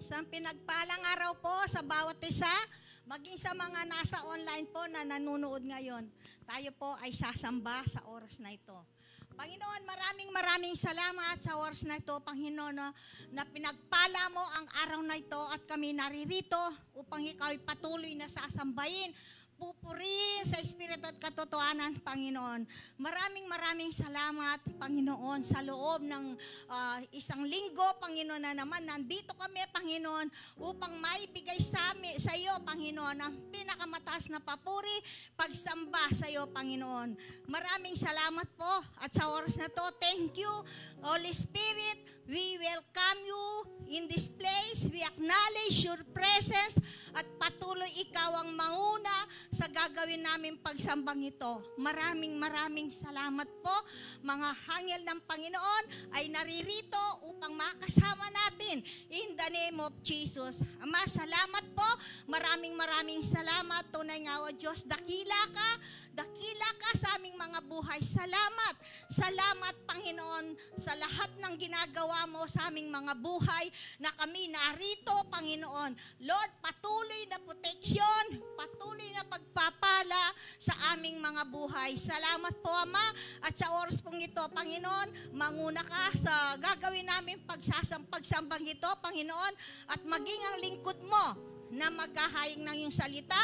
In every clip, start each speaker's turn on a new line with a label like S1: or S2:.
S1: Isang pinagpalang araw po sa bawat isa, maging sa mga nasa online po na nanonood ngayon. Tayo po ay sasamba sa oras na ito. Panginoon, maraming salamat sa oras na ito, Panginoon, na pinagpala mo ang araw na ito at kami naririto upang ikaw ay patuloy na sasambahin, pupurihin sa Espiritu at katotohanan, Panginoon. Maraming salamat, Panginoon, sa loob ng isang linggo, Panginoon, na naman nandito kami, Panginoon, upang maibigay sa iyo, Panginoon, ang pinakamataas na papuri, pagsamba sa iyo, Panginoon. Maraming salamat po at sa oras na to, thank you, Holy Spirit. We welcome you in this place. We acknowledge your presence at patuloy ikaw ang manguna sa gagawin namin pagsambang ito. Maraming salamat po. Mga hangel ng Panginoon ay naririto upang makasama natin in the name of Jesus. Ama, salamat po. Maraming salamat. Tunay nga o Diyos, dakila ka sa aming mga buhay. Salamat, Panginoon, sa lahat ng ginagawa mo sa aming mga buhay na kami narito, Panginoon. Lord, patuloy na proteksyon, patuloy na pagpapala sa aming mga buhay. Salamat po, Ama, at sa oras pong ito, Panginoon, manguna ka sa gagawin namin pagsambang ito, Panginoon, at maging ang lingkod mo na maghahayag ng iyong salita.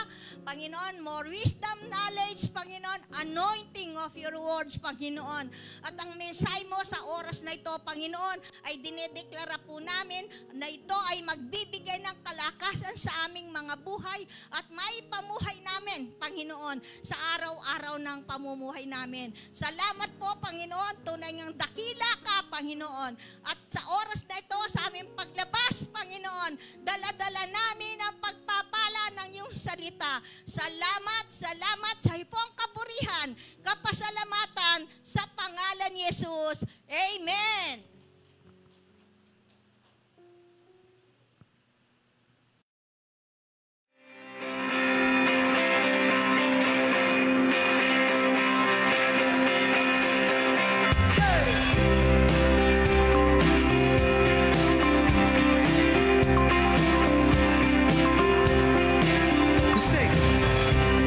S1: Panginoon, more wisdom, knowledge, Panginoon, anointing of your words, Panginoon. At ang mensahe mo sa oras na ito, Panginoon, ay dinedeklara po namin na ito ay magbibigay ng kalakasan sa aming mga buhay at maipamuhay namin, Panginoon, sa araw-araw ng pamumuhay namin. Salamat po, Panginoon, tunay ngang dakila ka, Panginoon. At sa oras na ito, sa aming paglabas, Panginoon, dala-dala namin ang pagpapala ng iyong salita. Salamat sa iyong kapurihan, kapasalamatan sa pangalan ni Jesus. Amen.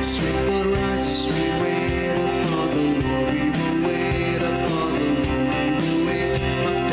S2: Sweet will rise, sweet wait upon the Lord. We will wait upon the Lord. We will wait.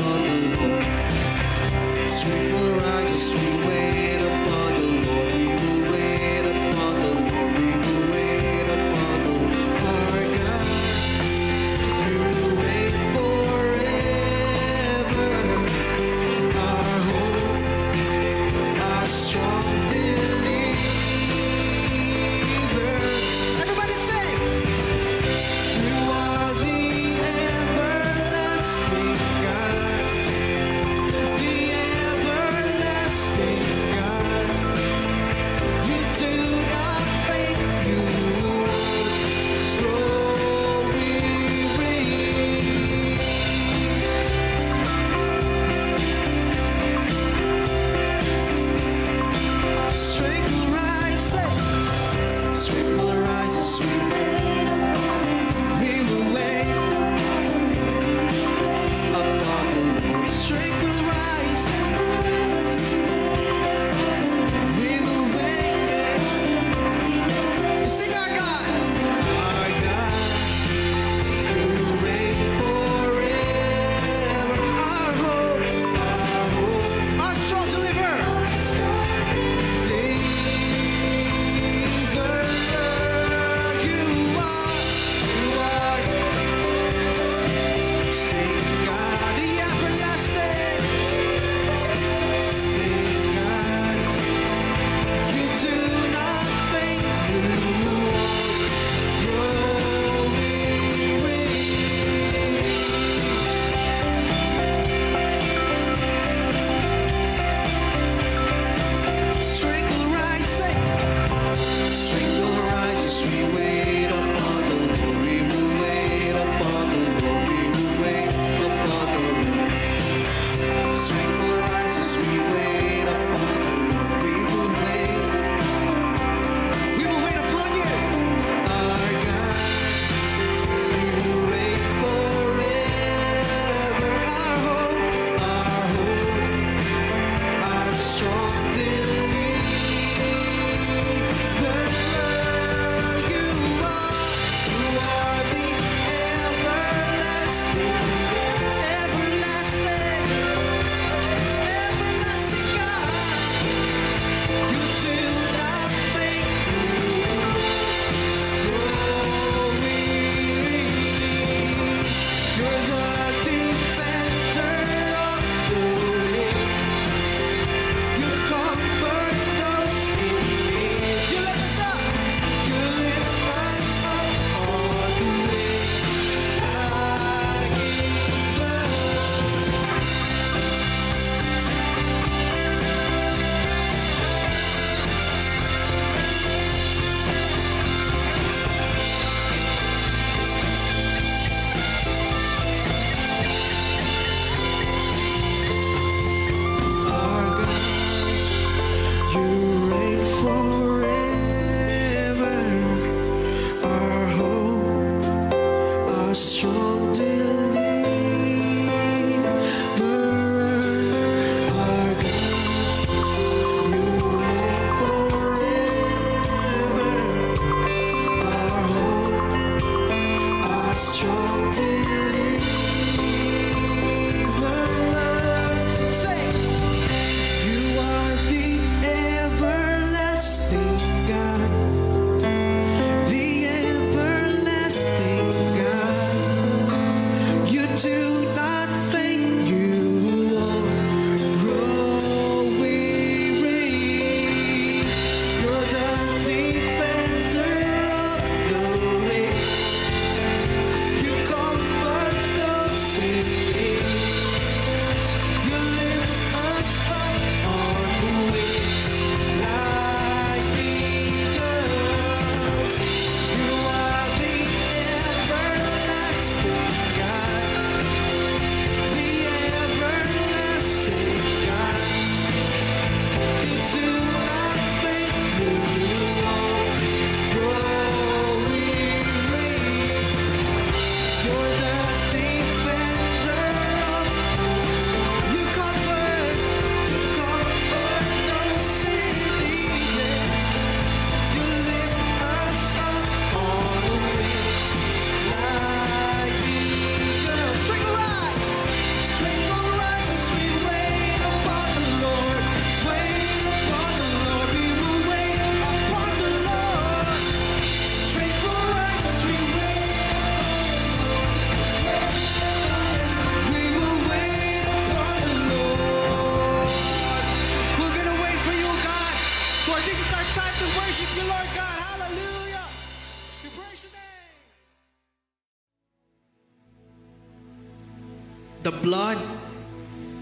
S3: The blood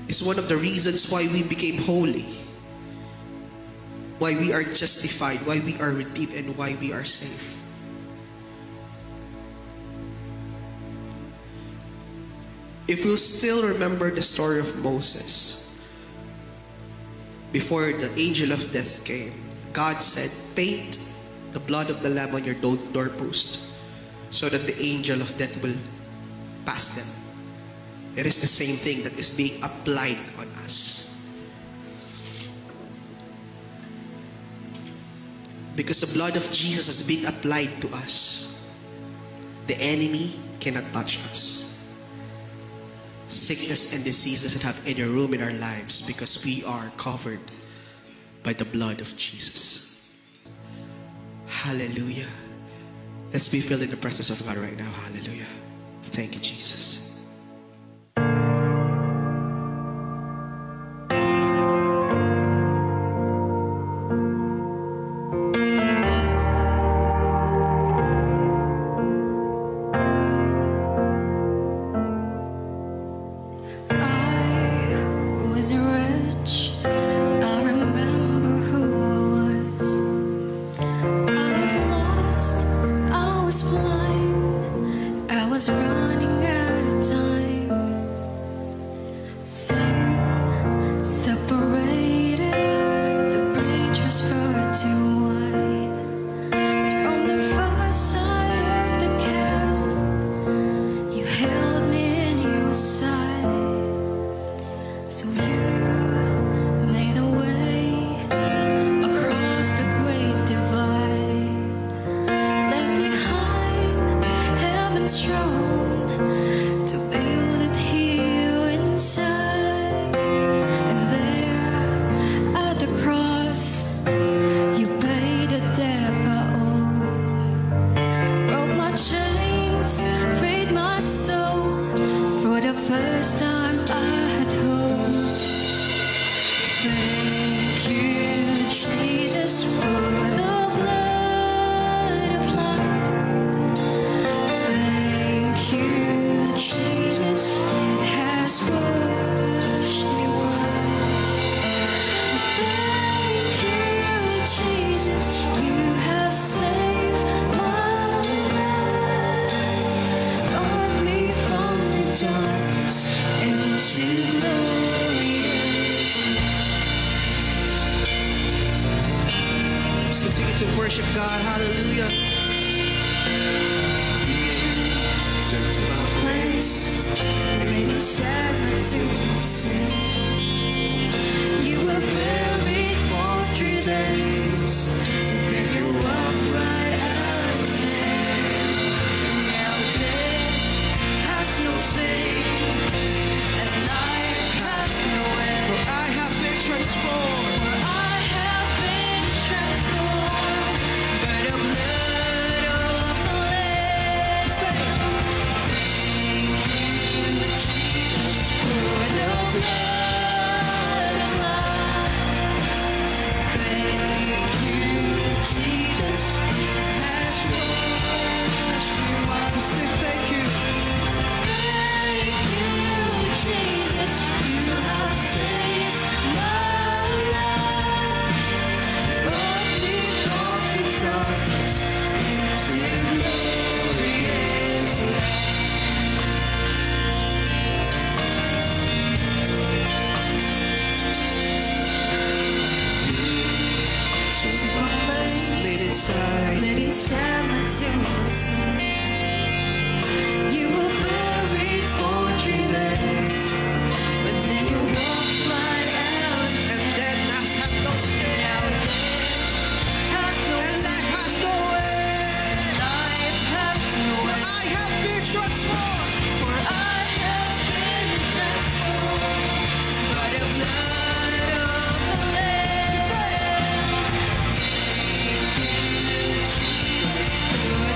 S3: is one of the reasons why we became holy, why we are justified, why we are redeemed, and why we are safe. If we'll still remember the story of Moses, before the angel of death came, God said, paint the blood of the lamb on your doorpost so that the angel of death will pass them. It is the same thing that is being applied on us. Because the blood of Jesus has been applied to us, the enemy cannot touch us. Sickness and disease doesn't have any room in our lives because we are covered by the blood of Jesus. Hallelujah. Let's be filled in the presence of God right now. Hallelujah. Thank you, Jesus.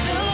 S4: Oh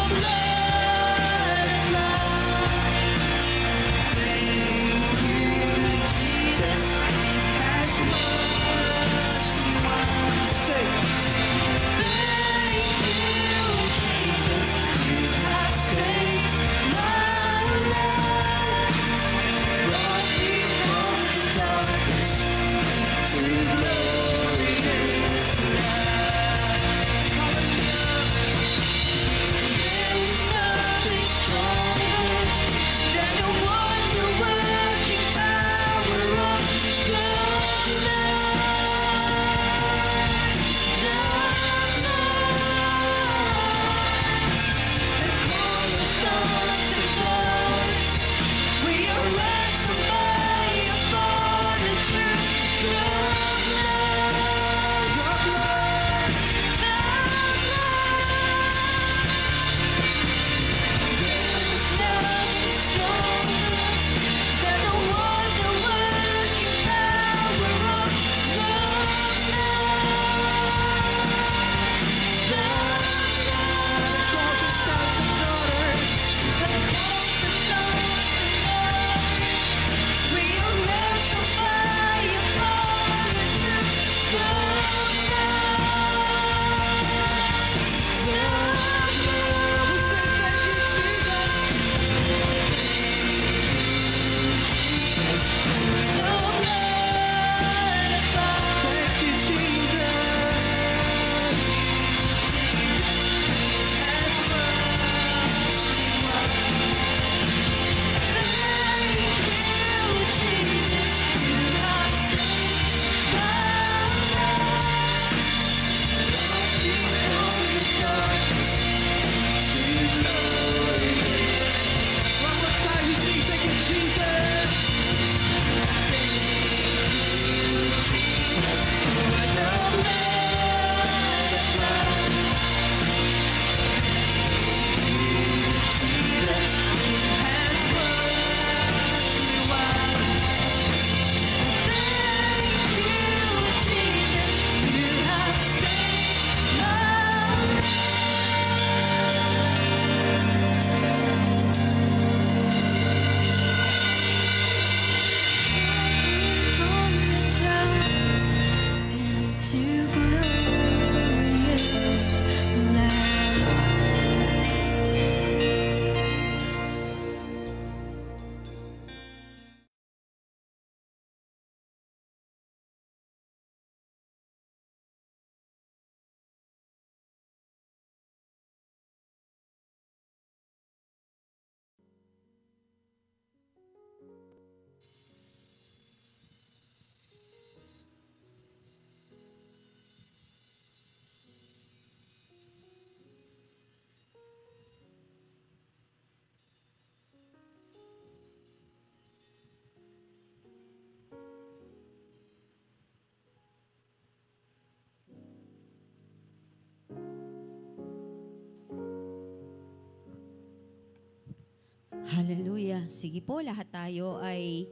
S4: Hallelujah. Sige po, lahat tayo ay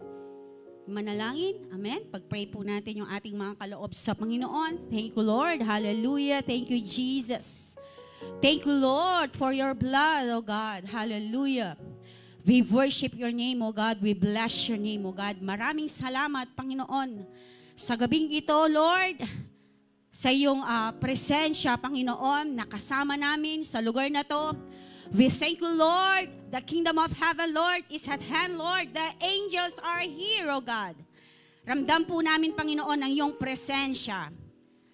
S4: manalangin. Amen. Pag-pray po natin yung ating mga kaloob sa Panginoon. Thank you, Lord. Hallelujah. Thank you, Jesus. Thank you, Lord, for your blood, oh God. Hallelujah. We worship your name, oh God. We bless your name, oh God. Maraming salamat, Panginoon. Sa gabing ito, Lord, sa iyong presensya, Panginoon, nakasama namin sa lugar na to. We thank you, Lord. The kingdom of heaven, Lord, is at hand, Lord. The angels are here, oh God. Ramdam po namin, Panginoon, ang iyong presensya.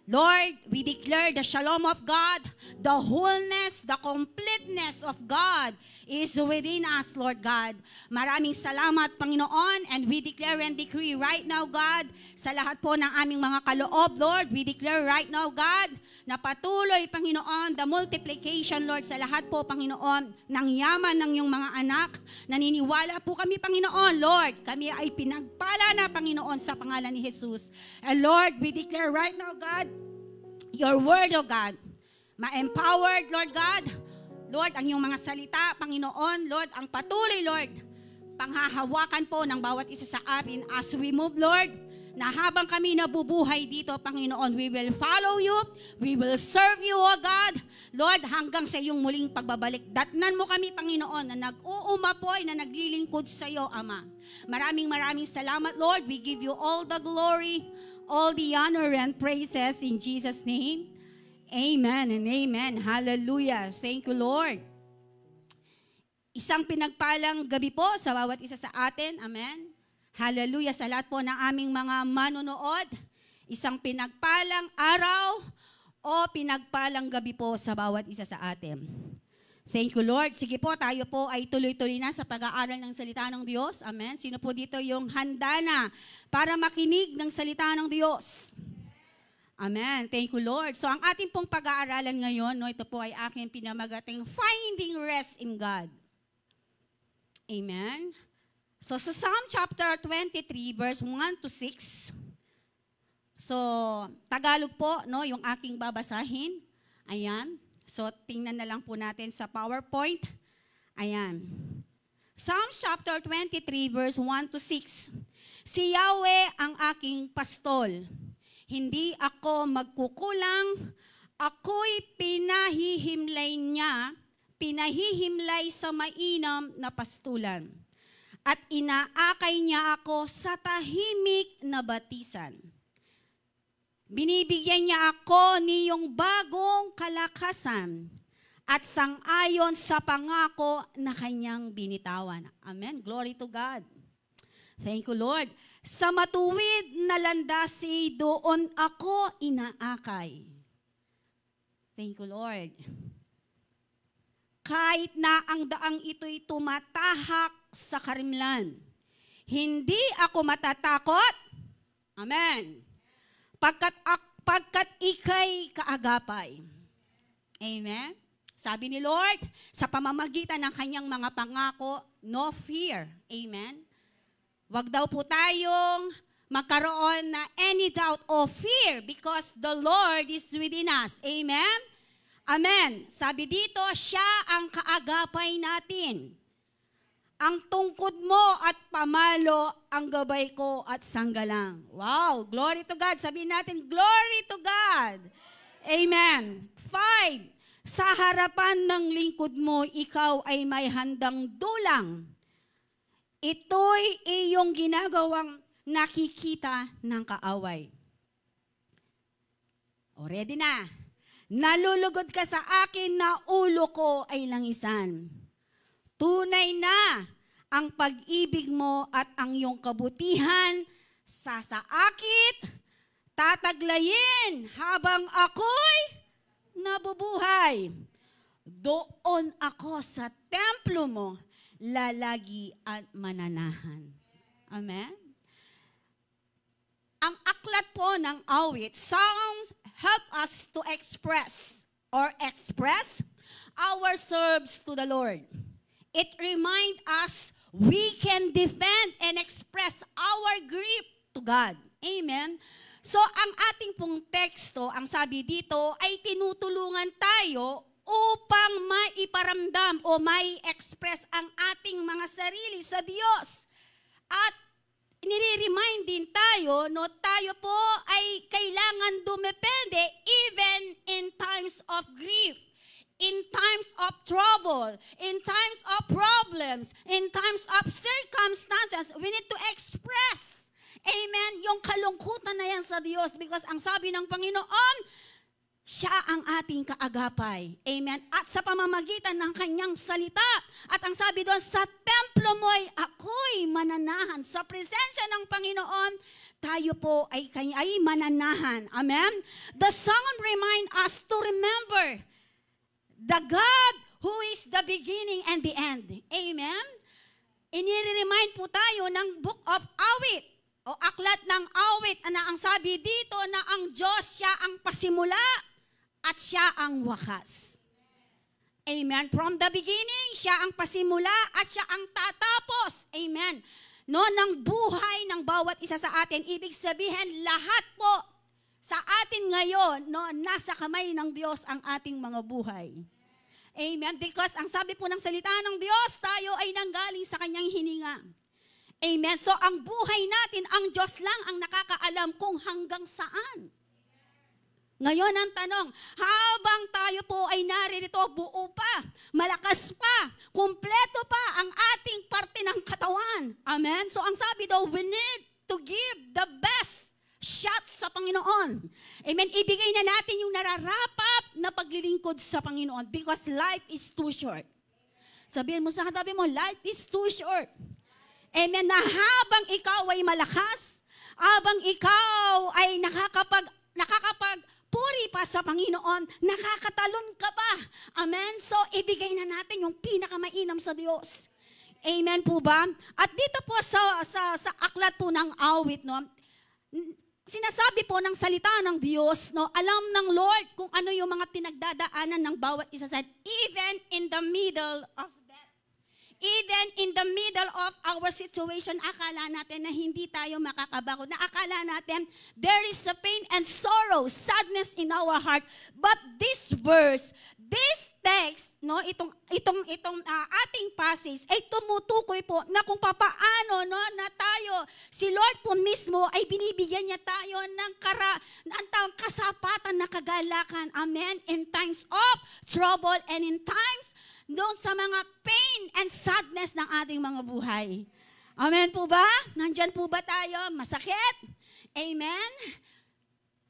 S4: Lord, we declare the shalom of God, the wholeness, the completeness of God is within us, Lord God. Maraming salamat, Panginoon, and we declare and decree right now, God, sa lahat po ng aming mga kaloob, Lord, we declare right now, God, na patuloy, Panginoon, the multiplication, Lord, sa lahat po, Panginoon, ng yaman ng iyong mga anak. Naniniwala po kami, Panginoon, Lord, kami ay pinagpala na, Panginoon, sa pangalan ni Jesus. And Lord, we declare right now, God, your word, O God, ma-empowered, Lord God, Lord, ang iyong mga salita, Panginoon, Lord, ang patuloy, Lord, panghahawakan po ng bawat isa sa atin as we move, Lord, na habang kami nabubuhay dito, Panginoon, we will follow you, we will serve you, O God, Lord, hanggang sa iyong muling pagbabalik. Datnan mo kami, Panginoon, na nag-uumapoy, na naglilingkod sa iyo, Ama. Maraming salamat, Lord. We give you all the glory, all the honor and praises in Jesus' name. Amen and amen. Hallelujah. Thank you, Lord. Isang pinagpalang gabi po sa bawat isa sa atin. Amen. Hallelujah sa lahat po ng aming mga manonood. Isang pinagpalang araw o pinagpalang gabi po sa bawat isa sa atin. Thank you, Lord. Sige po, tayo po ay tuloy-tuloy na sa pag-aaral ng salita ng Diyos. Amen. Sino po dito yung handa na para makinig ng salita ng Diyos? Amen. Thank you, Lord. So, ang ating pong pag-aaralan ngayon, no, ito po ay aking pinamagating Finding Rest in God. Amen. So, sa Psalm chapter 23, verse 1 to 6, so, Tagalog po, no, yung aking babasahin. Ayan. So, tingnan na lang po natin sa PowerPoint. Ayan. Psalm chapter 23, verse 1 to 6. Si Yahweh ang aking pastol. Hindi ako magkukulang. Ako'y pinahihimlay sa mainam na pastulan. At inaakay niya ako sa tahimik na batisan. Binibigyan niya ako niyong bagong kalakasan at sang-ayon sa pangako na kanyang binitawan. Amen. Glory to God. Thank you, Lord. Sa matuwid na landasi, doon ako inaakay. Thank you, Lord. Kahit na ang daang ito'y tumatahak sa karimlan, hindi ako matatakot. Amen. Pagkat ika'y kaagapay. Amen. Sabi ni Lord, sa pamamagitan ng kanyang mga pangako, no fear. Amen. Wag daw po tayong magkaroon na any doubt or fear because the Lord is within us. Amen. Amen. Sabi dito, siya ang kaagapay natin. Ang tungkod mo at pamalo, ang gabay ko at sanggalang. Wow, glory to God. Sabihin natin, glory to God. Amen. 5. Sa harapan ng lingkod mo, ikaw ay may handang dulang. Ito'y iyong ginagawang nakikita ng kaaway. O, ready na. Nalulugod ka sa akin na ulo ko ay langisan. Tunay na ang pag-ibig mo at ang iyong kabutihan sasaakit, tataglayin habang ako'y nabubuhay. Doon ako sa templo mo, lalagi at mananahan. Amen? Ang aklat po ng awit, Psalms help us to express our service to the Lord. It reminds us we can defend and express our grief to God. Amen? So, ang ating pong teksto, ang sabi dito, ay tinutulungan tayo upang maiparamdam o mai-express ang ating mga sarili sa Diyos. At nire-remind din tayo, no, tayo po ay kailangan dumepende even in times of grief, in times of trouble, in times of problems, in times of circumstances. We need to express, amen, yung kalungkutan na yan sa Diyos because ang sabi ng Panginoon, siya ang ating kaagapay. Amen. At sa pamamagitan ng kanyang salita. At ang sabi doon, sa templo mo'y ako'y mananahan. Sa presensya ng Panginoon, tayo po ay mananahan. Amen. The song remind us to remember the God who is the beginning and the end. Amen. Inire-remind po tayo ng Book of Awit o aklat ng awit na ang sabi dito na ang Diyos siya ang pasimula at siya ang wakas. Amen. From the beginning, siya ang pasimula at siya ang tatapos. Amen. No, ng buhay ng bawat isa sa atin. Ibig sabihin, lahat po sa atin ngayon, no, nasa kamay ng Diyos ang ating mga buhay. Amen. Because ang sabi po ng salita ng Diyos, tayo ay nanggaling sa kanyang hininga. Amen. So ang buhay natin, ang Diyos lang ang nakakaalam kung hanggang saan. Ngayon ang tanong, habang tayo po ay naririto, buo pa, malakas pa, kumpleto pa ang ating parte ng katawan. Amen? So ang sabi daw, we need to give the best shot sa Panginoon. Amen? Ibigay na natin yung nararapat na paglilingkod sa Panginoon because life is too short. Sabihin mo sa katabi mo, life is too short. Amen? Na habang ikaw ay malakas, habang ikaw ay nakakapagpuri pa sa Panginoon, nakakatalon ka pa. Amen? So, ibigay na natin yung pinakamainam sa Diyos. Amen po ba? At dito po sa aklat po ng awit, no, sinasabi po ng salita ng Diyos, no, alam ng Lord kung ano yung mga pinagdadaanan ng bawat isa sa even in the middle of that. Even in the middle of our situation, akala natin na hindi tayo makakabago. Na akala natin, there is a pain and sorrow, sadness in our heart. But this verse, this text, no, itong ating passage ay tumutukoy po na kung papaano, no, na tayo, si Lord po mismo ay binibigyan niya tayo ng kasapatan na kagalakan. Amen. In times of trouble and in times doon sa mga pain and sadness ng ating mga buhay. Amen po ba? Nandyan po ba tayo? Masakit? Amen?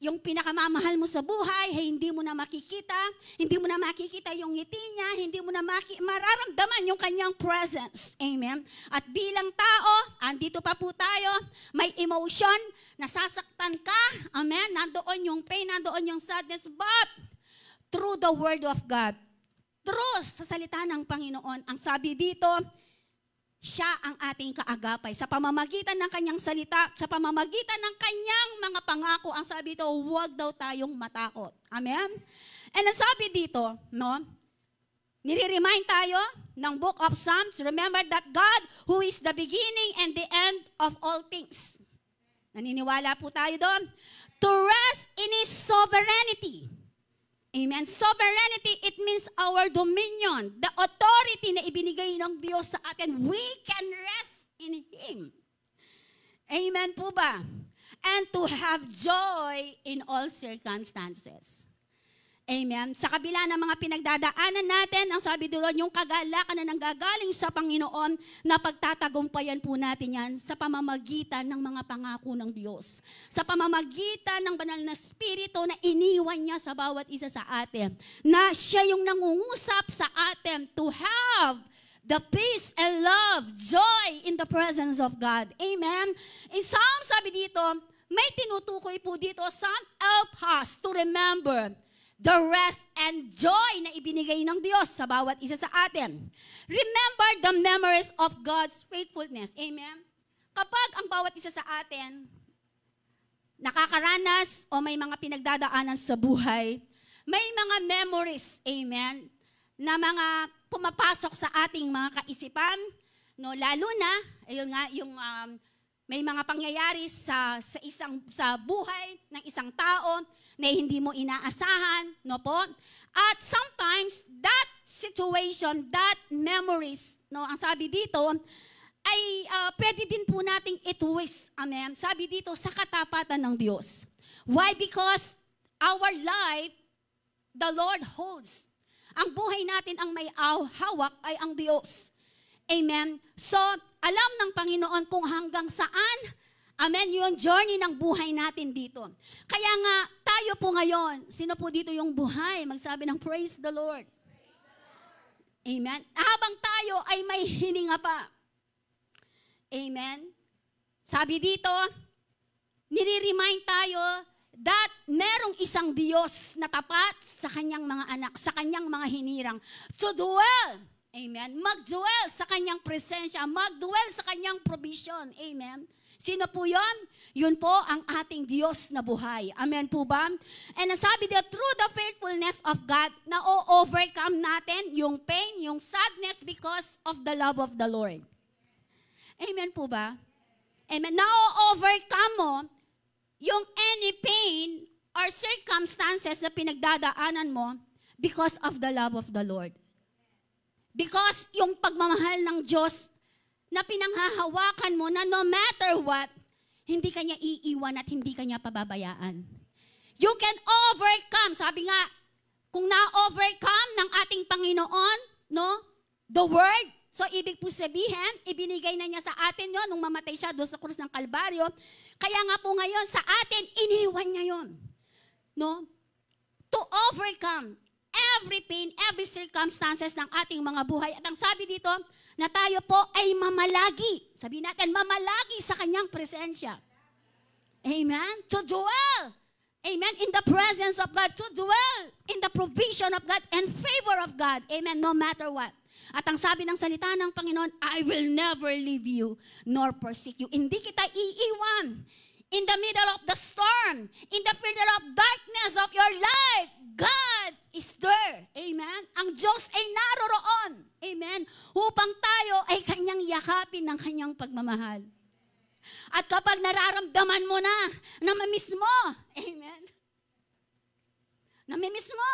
S4: Yung pinakamamahal mo sa buhay, hindi mo na makikita yung ngiti niya, hindi mo na mararamdaman yung kanyang presence. Amen? At bilang tao, andito pa po tayo, may emotion, nasasaktan ka. Amen? Nandoon yung pain, nandoon yung sadness, but through the Word of God, true sa salita ng Panginoon, ang sabi dito, siya ang ating kaagapay. Sa pamamagitan ng kanyang salita, sa pamamagitan ng kanyang mga pangako, ang sabi dito, huwag daw tayong matakot. Amen? And ang sabi dito, no, nire-remind tayo ng Book of Psalms, remember that God who is the beginning and the end of all things. Naniniwala po tayo doon. To rest in His sovereignty. Amen. Sovereignty, it means our dominion. The authority na ibinigay ng Diyos sa atin, we can rest in Him. Amen po ba? And to have joy in all circumstances. Amen. Sa kabila ng mga pinagdadaanan natin, ang sabi doon, yung kagalakan na nanggagaling sa Panginoon, na pagtatagumpayan po natin yan sa pamamagitan ng mga pangako ng Diyos. Sa pamamagitan ng banal na Espiritu na iniwan niya sa bawat isa sa atin. Na siya yung nangungusap sa atin to have the peace and love, joy in the presence of God. Amen. In Psalm, sabi dito, may tinutukoy po dito, Psalm help us to remember the rest and joy na ibinigay ng Diyos sa bawat isa sa atin. Remember the memories of God's faithfulness. Amen? Kapag ang bawat isa sa atin nakakaranas o may mga pinagdadaanan sa buhay, may mga memories, amen, na mga pumapasok sa ating mga kaisipan, no, lalo na, ayun nga, yung may mga pangyayari sa buhay ng isang tao na hindi mo inaasahan, no po? At sometimes that situation, that memories, no, ang sabi dito ay pwede din po nating itwist. Amen. Sabi dito sa katapatan ng Diyos. Why? Because our life the Lord holds. Ang buhay natin ang may hawak ay ang Diyos. Amen. So, alam ng Panginoon kung hanggang saan, amen, yung journey ng buhay natin dito. Kaya nga, tayo po ngayon, sino po dito yung buhay? Magsabi ng praise the Lord. Amen. Habang tayo ay may hininga pa. Amen. Sabi dito, nire-remind tayo that merong isang Diyos na tapat sa kanyang mga anak, sa kanyang mga hinirang, to dwell. Amen. Mag-dwell sa kanyang presensya, mag-dwell sa kanyang provision. Amen. Sino po yon? Yun po ang ating Diyos na buhay. Amen po ba? And sabi dito, through the faithfulness of God, na o-overcome natin yung pain, yung sadness because of the love of the Lord. Amen po ba? Amen. Na o-overcome mo yung any pain or circumstances na pinagdadaanan mo because of the love of the Lord. Because yung pagmamahal ng Diyos na pinanghahawakan mo na no matter what, hindi kanya iiwan at hindi kanya pababayaan. You can overcome. Sabi nga, kung na-overcome ng ating Panginoon, no, the Word, so ibig po sabihin, ibinigay na niya sa atin yon nung mamatay siya doon sa krus ng Kalbaryo. Kaya nga po ngayon, sa atin, iniwan niya yon. No? To overcome every pain, every circumstances ng ating mga buhay. At ang sabi dito, na tayo po ay mamalagi. Sabihin natin, mamalagi sa kanyang presensya. Amen? To dwell. Amen? In the presence of God. To dwell in the provision of God and favor of God. Amen? No matter what. At ang sabi ng salita ng Panginoon, I will never leave you nor forsake you. Hindi kita iiwan. In the middle of the storm, in the middle of darkness of your life, God is there. Amen? Ang Diyos ay naroroon. Amen? Upang tayo ay kanyang yakapin ng kanyang pagmamahal. At kapag nararamdaman mo na, namimiss mo. Amen? Namimiss mo.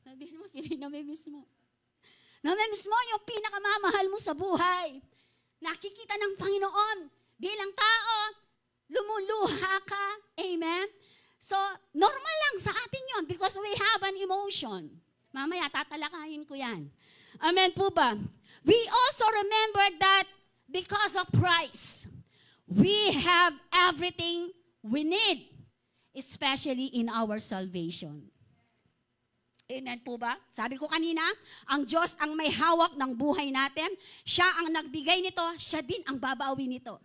S4: Sabihin mo, sino namimiss mo? Namimiss mo yung pinakamamahal mo sa buhay. Nakikita ng Panginoon bilang tao, lumuluha ka. Amen? So, normal lang sa atin yon because we have an emotion. Mamaya, tatalakayin ko yan. Amen po ba? We also remember that because of Christ, we have everything we need, especially in our salvation. Amen po ba? Sabi ko kanina, ang Diyos ang may hawak ng buhay natin. Siya ang nagbigay nito, siya din ang babawi nito.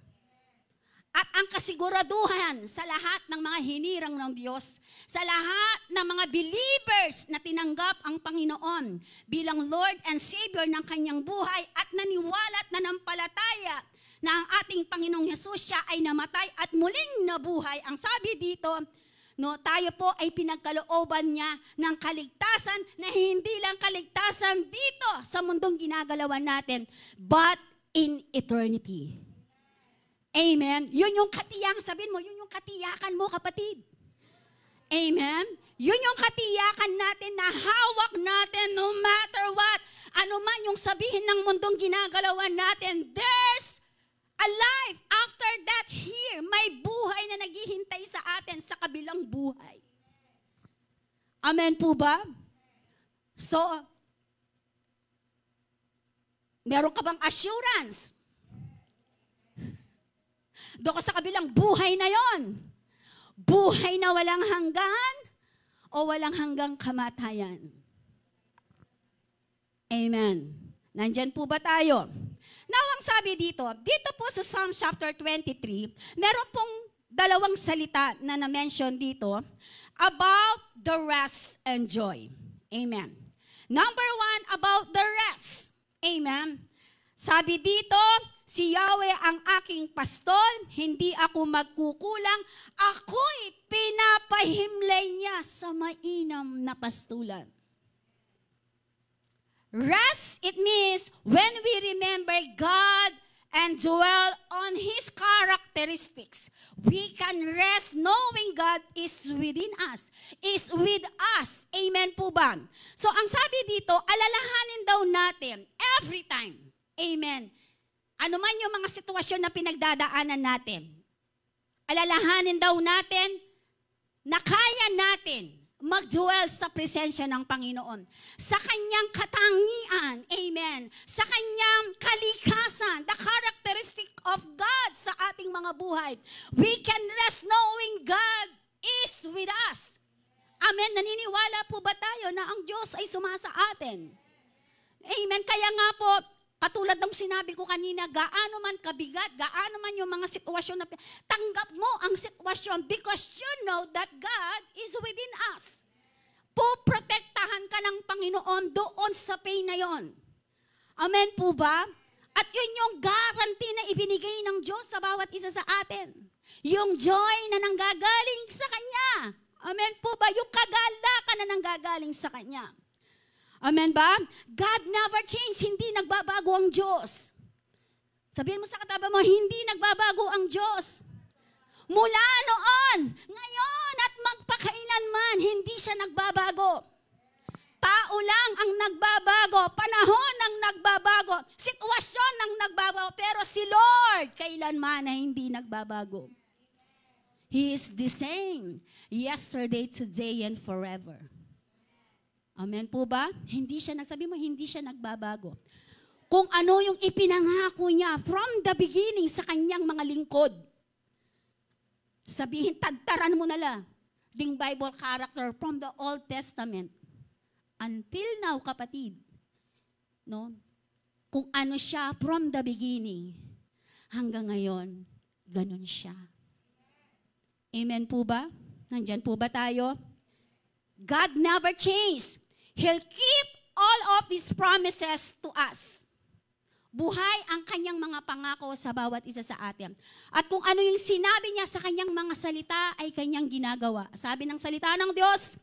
S4: At ang kasiguraduhan sa lahat ng mga hinirang ng Diyos, sa lahat ng mga believers na tinanggap ang Panginoon bilang Lord and Savior ng kanyang buhay at naniwala at nanampalataya na ang ating Panginoong Hesus siya ay namatay at muling nabuhay. Ang sabi dito, no, tayo po ay pinagkalooban niya ng kaligtasan na hindi lang kaligtasan dito sa mundong ginagalawan natin, but in eternity. Amen? Yun yung katiyakan, sabihin mo, yun yung katiyakan mo, kapatid. Amen? Yun yung katiyakan natin na hawak natin no matter what. Ano man yung sabihin ng mundong ginagalawan natin, there's a life after that here. May buhay na naghihintay sa atin sa kabilang buhay. Amen po ba? So, meron ka bang assurance? Doon ka sa kabilang buhay na yon. Buhay na walang hanggan o walang hanggang kamatayan. Amen. Nandyan po ba tayo? Now, ang sabi dito po sa Psalm chapter 23, meron pong dalawang salita na na-mention dito about the rest and joy. Amen. Number one, about the rest. Amen. Sabi dito, si Yahweh ang aking pastol, hindi ako magkukulang, ako'y pinapahimlay niya sa mainam na pastulan. Rest, it means when we remember God and dwell on His characteristics, we can rest knowing God is within us, is with us. Amen po ba? So ang sabi dito, alalahanin daw natin every time. Amen. Ano man yung mga sitwasyon na pinagdadaanan natin, alalahanin daw natin na kaya natin mag-dwell sa presensya ng Panginoon. Sa Kanyang katangian, amen, sa Kanyang kalikasan, the characteristic of God sa ating mga buhay. We can rest knowing God is with us. Amen, naniniwala po ba tayo na ang Diyos ay sumasa atin? Amen, kaya nga po, katulad ng sinabi ko kanina, gaano man kabigat, gaano man yung mga sitwasyon na tanggap mo ang sitwasyon because you know that God is within us. Poprotektahan ka ng Panginoon doon sa pain na yon. Amen po ba? At yun yung guarantee na ibinigay ng Diyos sa bawat isa sa atin. Yung joy na nanggagaling sa Kanya. Amen po ba? Yung kagalakan na nanggagaling sa Kanya. Amen ba? God never change. Hindi nagbabago ang Diyos. Sabihin mo sa katabi mo, hindi nagbabago ang Diyos. Mula noon, ngayon at magpakailanman, hindi siya nagbabago. Tao lang ang nagbabago, panahon ang nagbabago, sitwasyon ang nagbabago, pero si Lord kailanman na hindi nagbabago. He is the same, yesterday, today, and forever. Amen po ba? Hindi siya, nagsabi mo, hindi siya nagbabago. Kung ano yung ipinangako niya from the beginning sa kanyang mga lingkod. Sabihin, tagtaran mo na lang ding Bible character from the Old Testament. Until now, kapatid, no? Kung ano siya from the beginning hanggang ngayon, ganun siya. Amen po ba? Nandyan po ba tayo? God never changed. He'll keep all of His promises to us. Buhay ang kanyang mga pangako sa bawat isa sa atin. At kung ano yung sinabi niya sa kanyang mga salita ay kanyang ginagawa. Sabi ng salita ng Diyos,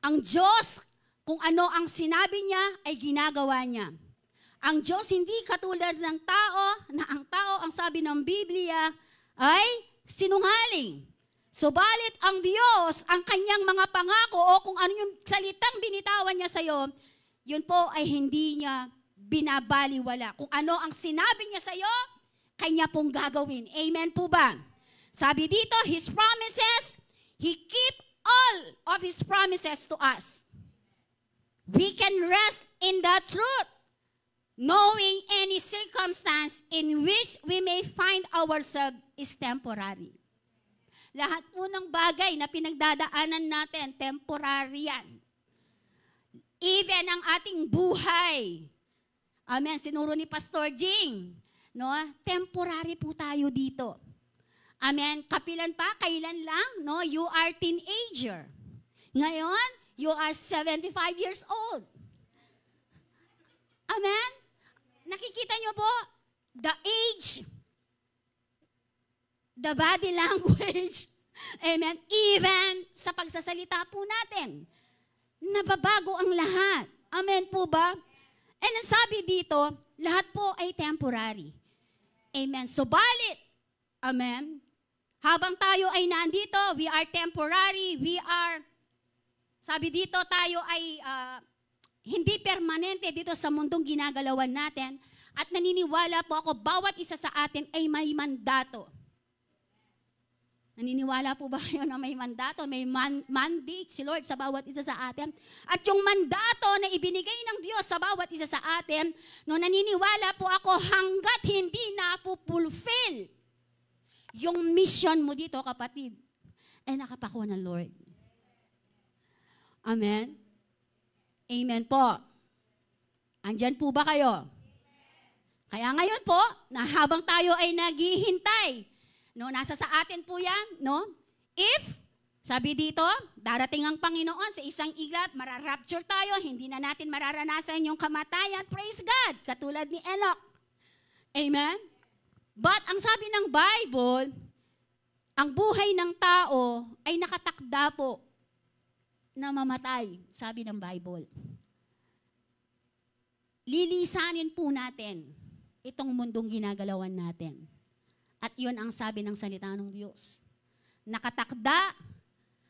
S4: ang Diyos, kung ano ang sinabi niya ay ginagawa niya. Ang Diyos hindi katulad ng tao, na ang tao, ang sabi ng Biblia, ay sinungaling. Subalit ang Diyos, ang kanyang mga pangako o kung ano yung salitang binitawan niya sa iyo, yun po ay hindi niya binabaliwala. Kung ano ang sinabi niya sa iyo, kanya pong gagawin. Amen po ba? Sabi dito, His promises, He keep all of His promises to us. We can rest in the truth, knowing any circumstance in which we may find ourselves is temporary. Lahat po ng bagay na pinagdadaanan natin, temporary yan. Even ang ating buhay. Amen. Sinuro ni Pastor Jing, no? Temporary po tayo dito. Amen. Kapilan pa, kailan lang, no? You are teenager. Ngayon, you are 75 years old. Amen. Nakikita niyo po, the age, the body language, amen, even sa pagsasalita po natin, nababago ang lahat. Amen po ba? And ang sabi dito, lahat po ay temporary. Amen. Subalit, amen, habang tayo ay nandito, we are temporary, sabi dito tayo ay hindi permanente dito sa mundong ginagalawan natin at naniniwala po ako, bawat isa sa atin ay may mandato. Naniniwala po ba kayo na may mandato, may mandate si Lord sa bawat isa sa atin? At yung mandato na ibinigay ng Diyos sa bawat isa sa atin, no, naniniwala po ako hanggat hindi na-fulfill yung mission mo dito, kapatid, ay nakapakuha ng Lord. Amen? Amen po. Andyan po ba kayo? Kaya ngayon po, na habang tayo ay naghihintay, no, nasa sa atin po yan, no? If, sabi dito, darating ang Panginoon sa isang iglap, mararapture tayo, hindi na natin mararanasan yung kamatayan, praise God, katulad ni Enoch. Amen? But, ang sabi ng Bible, ang buhay ng tao ay nakatakda po na mamatay, sabi ng Bible. Lilisanin po natin itong mundong ginagalawan natin. At yun ang sabi ng salita ng Diyos. Nakatakda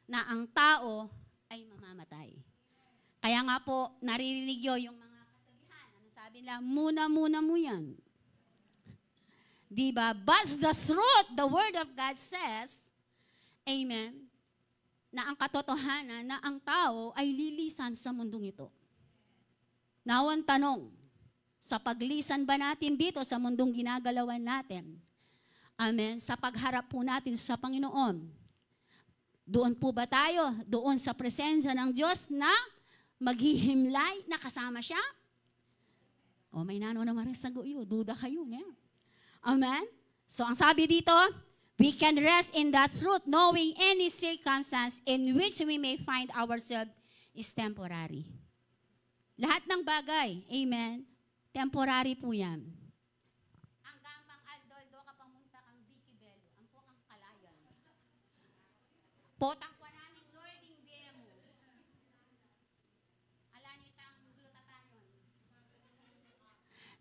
S4: na ang tao ay mamamatay. Kaya nga po, naririnig nyo yung mga kasabihan. Ano sabi nila? Muna mo yan. Diba? But the truth, the word of God says, amen, na ang katotohanan na ang tao ay lilisan sa mundong ito. Now, ang tanong, sa paglisan ba natin dito sa mundong ginagalawan natin? Amen. Sa pagharap po natin sa Panginoon, doon po ba tayo? Doon sa presensya ng Diyos na maghihimlay na kasama siya? O may nano naman rin sagot yun. Duda kayo. Yeah. Amen? So ang sabi dito, we can rest in that truth knowing any circumstance in which we may find ourselves is temporary. Lahat ng bagay, amen, temporary po yan. Ang gampang aldoldo kapag munta kang bikibelo, ang po kang kalayan. Potang kwananing lording demo. Alanitang glutatayon.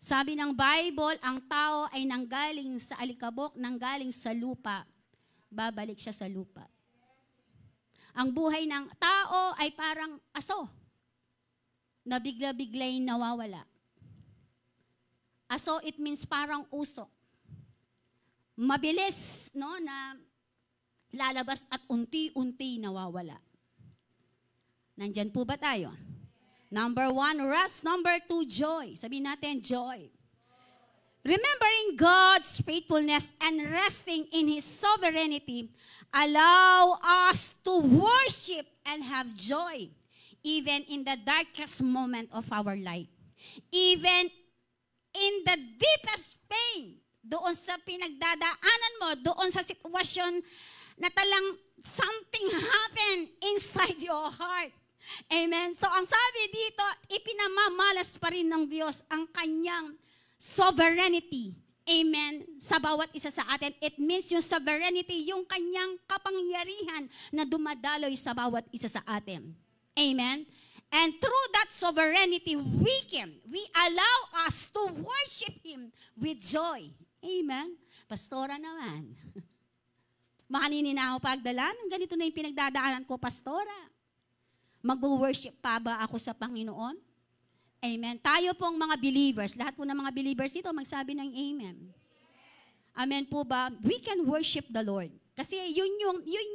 S4: Sabi ng Bible, ang tao ay nanggaling sa alikabok, nanggaling sa lupa. Babalik siya sa lupa. Ang buhay ng tao ay parang aso na bigla-biglay nawawala. Aso, it means parang usok. Mabilis, no, na lalabas at unti-unti nawawala. Nandyan po ba tayo? Number 1, rest. Number 2, joy. Sabihin natin, joy. Remembering God's faithfulness and resting in His sovereignty allow us to worship and have joy even in the darkest moment of our life. Even in the deepest pain, doon sa pinagdadaanan mo, doon sa sitwasyon na talang something happened inside your heart. Amen? So ang sabi dito, ipinamamalas pa rin ng Diyos ang kanyang sovereignty. Amen? Sa bawat isa sa atin. It means yung sovereignty, yung kanyang kapangyarihan na dumadaloy sa bawat isa sa atin. Amen? And through that sovereignty, we allow us to worship Him with joy. Amen? Pastora naman. Makaninin na ako pagdalan. Ganito na yung pinagdadaanan ko, Pastora. Mag-worship pa ba ako sa Panginoon? Amen. Tayo pong mga believers, lahat po ng mga believers dito, magsabi ng amen. Amen po ba? We can worship the Lord. Kasi yun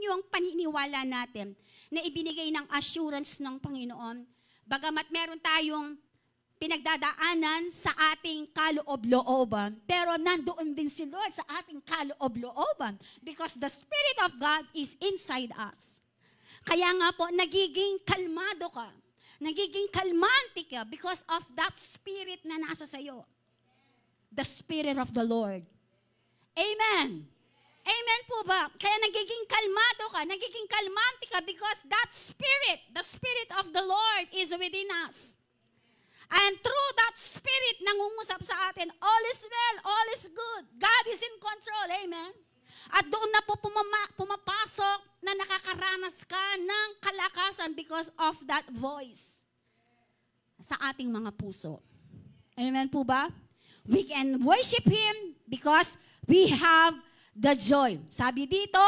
S4: yung paniniwala natin na ibinigay ng assurance ng Panginoon. Bagamat meron tayong pinagdadaanan sa ating kaloob-looban, pero nandoon din si Lord sa ating kaloob-looban because the Spirit of God is inside us. Kaya nga po, nagiging kalmado ka. Nagiging kalmante ka because of that Spirit na nasa sayo. The Spirit of the Lord. Amen. Amen po ba? Kaya nagiging kalmado ka, nagiging kalmante ka because that Spirit, the Spirit of the Lord is within us. And through that Spirit, nangungusap sa atin, all is well, all is good. God is in control. Amen. At doon na po pumapasok na nakakaranas ka ng kalakasan because of that voice sa ating mga puso. Amen po ba? We can worship Him because we have the joy. Sabi dito,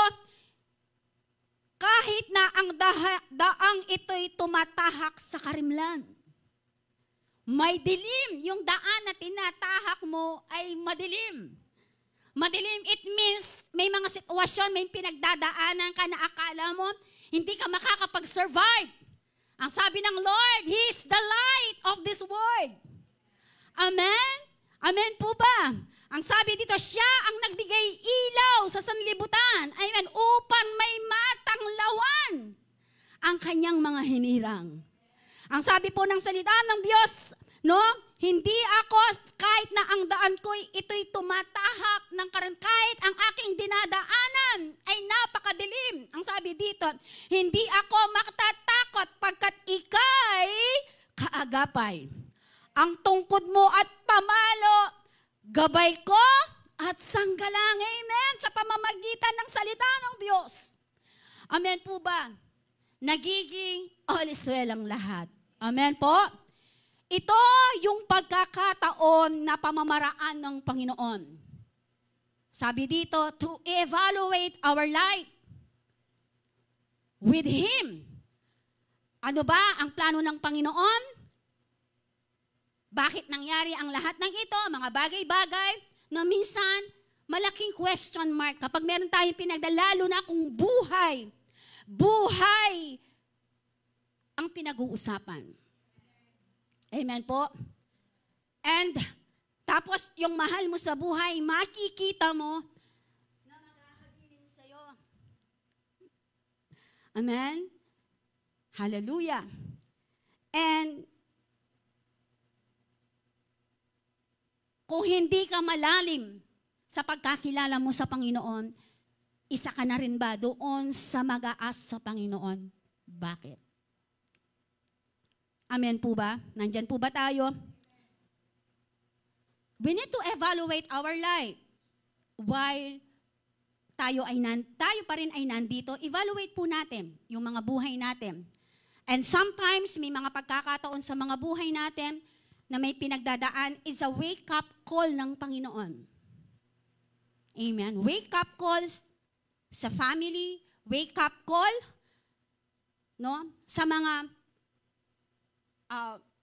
S4: kahit na ang daang ito'y tumatahak sa karimlan, may dilim, yung daan na tinatahak mo ay madilim. Madilim, it means may mga sitwasyon, may pinagdadaanan ka na akala mo, hindi ka makakapag-survive. Ang sabi ng Lord, He is the light of this world. Amen? Amen po ba? Ang sabi dito, siya ang nagbigay ilaw sa sanlibutan. Amen. Upang may matanglawan ang kanyang mga hinirang. Ang sabi po ng salita ng Diyos, no? Hindi ako, kahit na ang daan ko ito'y tumatahak ng kahit ang aking dinadaanan ay napakadilim. Ang sabi dito, hindi ako makatatakot pagkat ika'y kaagapay. Ang tungkod mo at pamalo, gabay ko at sanggalang. Amen. Sa pamamagitan ng salita ng Diyos. Amen po ba? Nagiging all is well ang lahat. Amen po. Ito yung pagkakataon na pamamaraan ng Panginoon. Sabi dito, to evaluate our life with Him. Ano ba ang plano ng Panginoon? Bakit nangyari ang lahat ng ito? Mga bagay-bagay na minsan malaking question mark. Kapag meron tayong pinagdalalo na kung buhay ang pinag-uusapan. Amen po. And tapos yung mahal mo sa buhay, makikita mo na maghahabilin sa'yo. Amen? Hallelujah. And kung hindi ka malalim sa pagkakilala mo sa Panginoon, isa ka na rin ba doon sa mag-aas sa Panginoon? Bakit? Amen po ba? Nandyan po ba tayo? We need to evaluate our life. While tayo pa rin ay nandito, evaluate po natin yung mga buhay natin. And sometimes, may mga pagkakataon sa mga buhay natin na may pinagdadaan is a wake-up call ng Panginoon. Amen. Wake-up calls sa family, wake-up call sa mga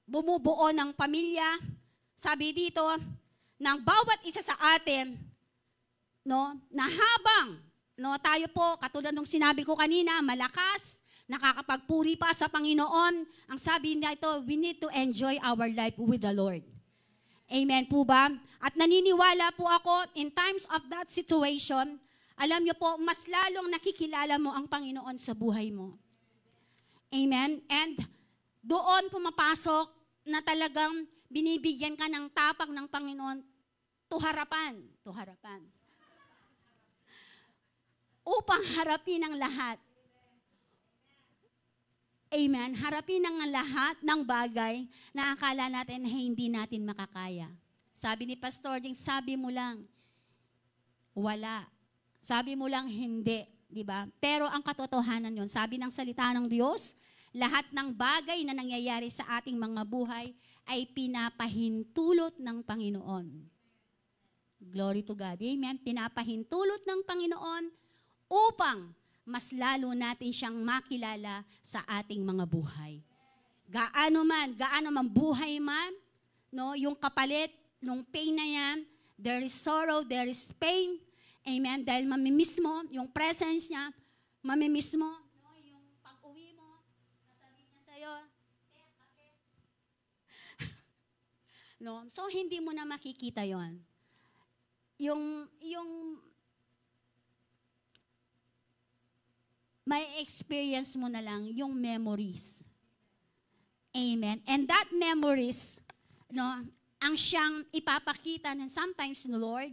S4: bumubuo ng pamilya. Sabi dito, ng bawat isa sa atin, na habang tayo po, katulad ng sinabi ko kanina, malakas, nakakapagpuri pa sa Panginoon, ang sabi nito, we need to enjoy our life with the Lord. Amen po ba? At naniniwala po ako, in times of that situation, alam niyo po, mas lalong nakikilala mo ang Panginoon sa buhay mo. Amen? And doon pumapasok na talagang binibigyan ka ng tapak ng Panginoon tuharapan. Upang harapin ang lahat. Amen. Harapin ang lahat ng bagay na akala natin na hindi natin makakaya. Sabi ni Pastor Ding, sabi mo lang, wala. Sabi mo lang, hindi. Diba? Pero ang katotohanan yon, sabi ng salita ng Diyos, lahat ng bagay na nangyayari sa ating mga buhay ay pinapahintulot ng Panginoon. Glory to God. Amen. Pinapahintulot ng Panginoon upang mas lalo natin siyang makilala sa ating mga buhay. Gaano man buhay man, yung kapalit, nung pain na yan, there is sorrow, there is pain. Amen. Dahil mamimiss mo, yung presence niya, mamimiss mo, yung pag-uwi mo, sasabihin niya sa'yo, so hindi mo na makikita yon. Yung may experience mo na lang yung memories. Amen. And that memories, ang siyang ipapakita ng sometimes ng Lord,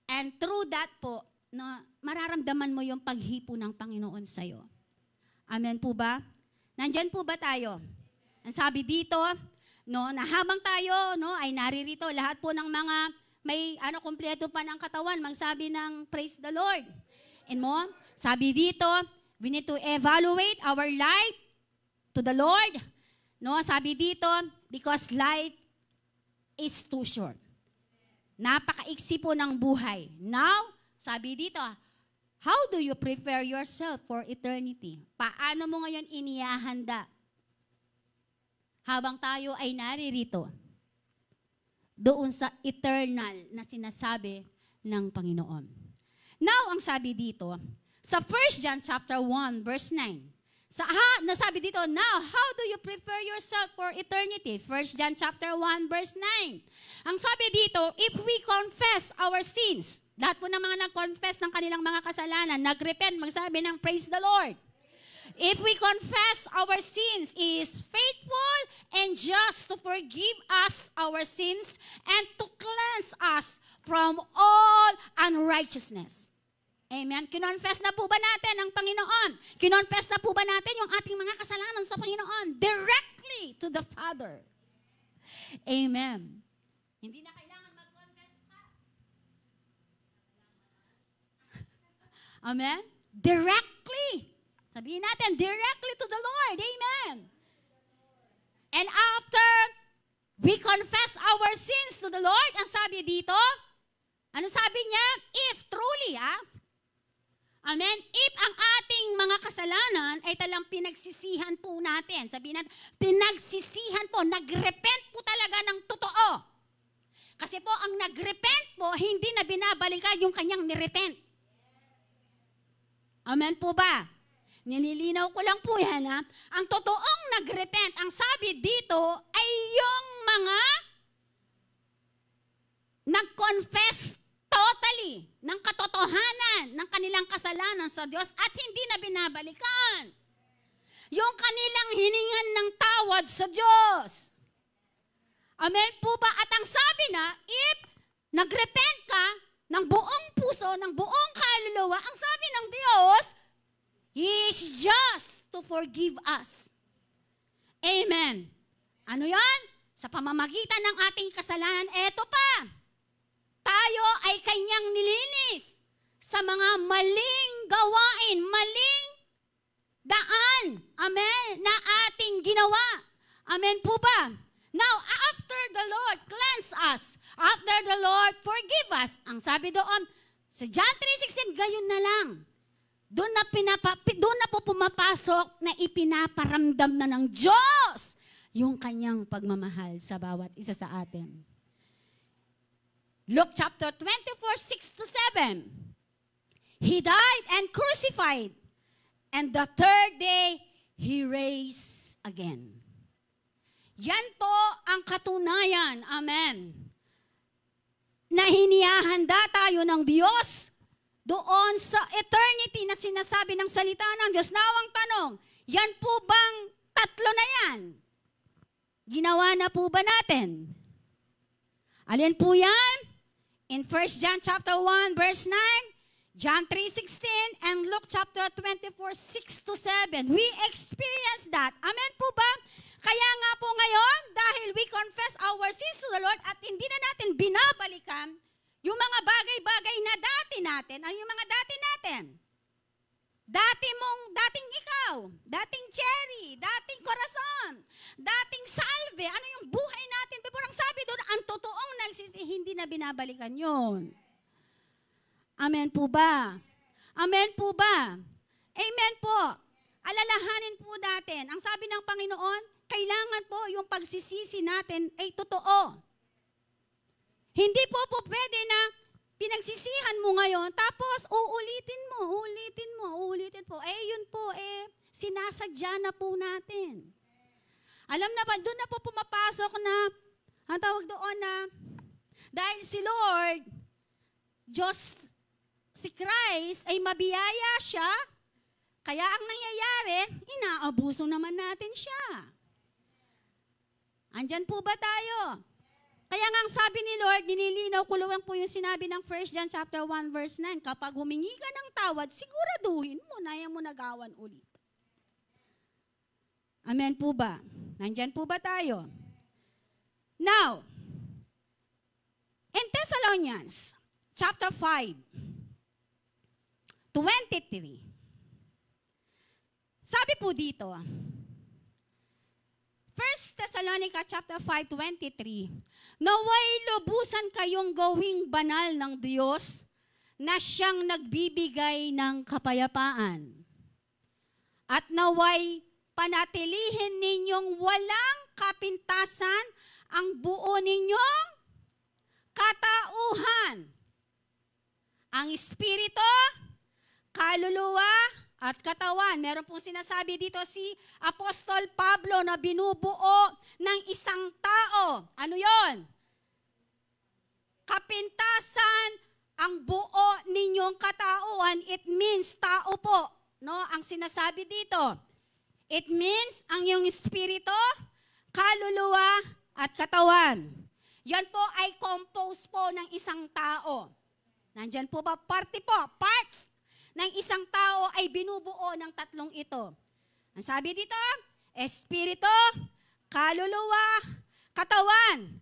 S4: and through that po, mararamdaman mo yung paghipo ng Panginoon sa'yo. Amen po ba? Nandyan po ba tayo? Ang sabi dito, na habang tayo ay naririto, lahat po ng mga may kumpleto pa ng katawan, magsabi ng praise the Lord. And sabi dito, we need to evaluate our life to the Lord. Sabi dito, because life is too short. Napakaiksi po ng buhay. Now, sabi dito, how do you prepare yourself for eternity? Paano mo ngayon inihahanda habang tayo ay naririto doon sa eternal na sinasabi ng Panginoon? Now, ang sabi dito, sa 1 John chapter 1, verse 9, nasabi dito, now, how do you prepare yourself for eternity? 1 John chapter 1, verse 9. Ang sabi dito, if we confess our sins, lahat po ng mga nag-confess ng kanilang mga kasalanan, nag-repent, magsabi ng praise the Lord. If we confess our sins, He is faithful and just to forgive us our sins and to cleanse us from all unrighteousness. Amen. Kinonfess na po ba natin ang Panginoon? Kinonfess na po ba natin yung ating mga kasalanan sa Panginoon? Directly to the Father. Amen. Hindi na kailangan mag-confess pa. Amen? Directly. Sabihin natin, directly to the Lord. Amen. And after we confess our sins to the Lord. Ang sabi dito, ano sabi niya? If truly, amen, if ang ating mga kasalanan ay talang pinagsisihan po natin, sabihin natin, pinagsisihan po, nagrepent po talaga ng totoo. Kasi po, ang nagrepent po, hindi na binabalikan yung kanyang nirepent. Amen po ba? Nililinaw ko lang po yan, ha? Ang totoong nagrepent, ang sabi dito, ay yung mga nag-confess totally ng katotohanan ng kanilang kasalanan sa Diyos at hindi na binabalikan. Yung kanilang hiningan ng tawad sa Diyos. Amen po ba? At ang sabi na, if nagrepent ka ng buong puso, ng buong kaluluwa, ang sabi ng Diyos, He is just to forgive us. Amen. Ano yan? Sa pamamagitan ng ating kasalanan, eto pa. Tayo ay kanyang nilinis sa mga maling gawain, maling daan. Amen. Na ating ginawa. Amen po ba? Now, after the Lord cleanse us, after the Lord forgive us, ang sabi doon, sa John 3:16, gayon na lang. Doon na po pumapasok na ipinaparamdam na ng Diyos yung kanyang pagmamahal sa bawat isa sa atin. Luke chapter 24:6-7. He died and crucified, and the third day, He raised again. Yan po ang katunayan, amen, na hinihahanda tayo ng Diyos doon sa eternity na sinasabi ng salita ng Diyos. Now ang tanong, yan po bang tatlo na yan? Ginawa na po ba natin? Alin po yan? In 1 John chapter 1 verse 9, John 3:16, and Luke chapter 24:6-7. We experience that. Amen po ba? Kaya nga po ngayon, dahil we confess our sins to the Lord at hindi na natin binabalikan yung mga bagay-bagay na dati natin, ano yung mga dati natin? Dating ikaw, dating Cherry, dating Corazon, dating Salve, ano yung buhay natin? Before ang sabi doon, ang totoong nagsisi, hindi na binabalikan yun. Amen po ba? Amen po ba? Amen po. Alalahanin po natin, ang sabi ng Panginoon, kailangan po yung pagsisisi natin ay totoo. Hindi po pwede na pinagsisihan mo ngayon, tapos uulitin po. Yun po, sinasadya na po natin. Alam na ba, doon na po pumapasok na, ang tawag doon na, dahil si Lord, Diyos, si Christ, ay mabiyaya siya, kaya ang nangyayari, inaabuso naman natin siya. Andyan po ba tayo? Kaya nga ang sabi ni Lord, nililinaw ko lang po yung sinabi ng 1 John chapter 1 verse 9, kapag humingi ka ng tawad, siguraduhin mo na yan mo nagawan ulit. Amen po ba? Nandyan po ba tayo? Now, in Thessalonians chapter 5, 23, sabi po dito, 1 Thessalonica chapter 5:23, naway lubusan kayong gawing banal ng Diyos na siyang nagbibigay ng kapayapaan. At naway panatilihin ninyong walang kapintasan ang buo ninyong katauhan. Ang espiritu, kaluluwa, at katawan. Meron pong sinasabi dito si Apostol Pablo na binubuo ng isang tao. Ano yon? Kapintasan ang buo ninyong katauhan. It means tao po. No? Ang sinasabi dito. It means ang iyong espiritu, kaluluwa, at katawan. Yan po ay compose po ng isang tao. Nandyan po ba? Parts ng isang tao ay binubuo ng tatlong ito. Ang sabi dito, espiritu, kaluluwa, katawan,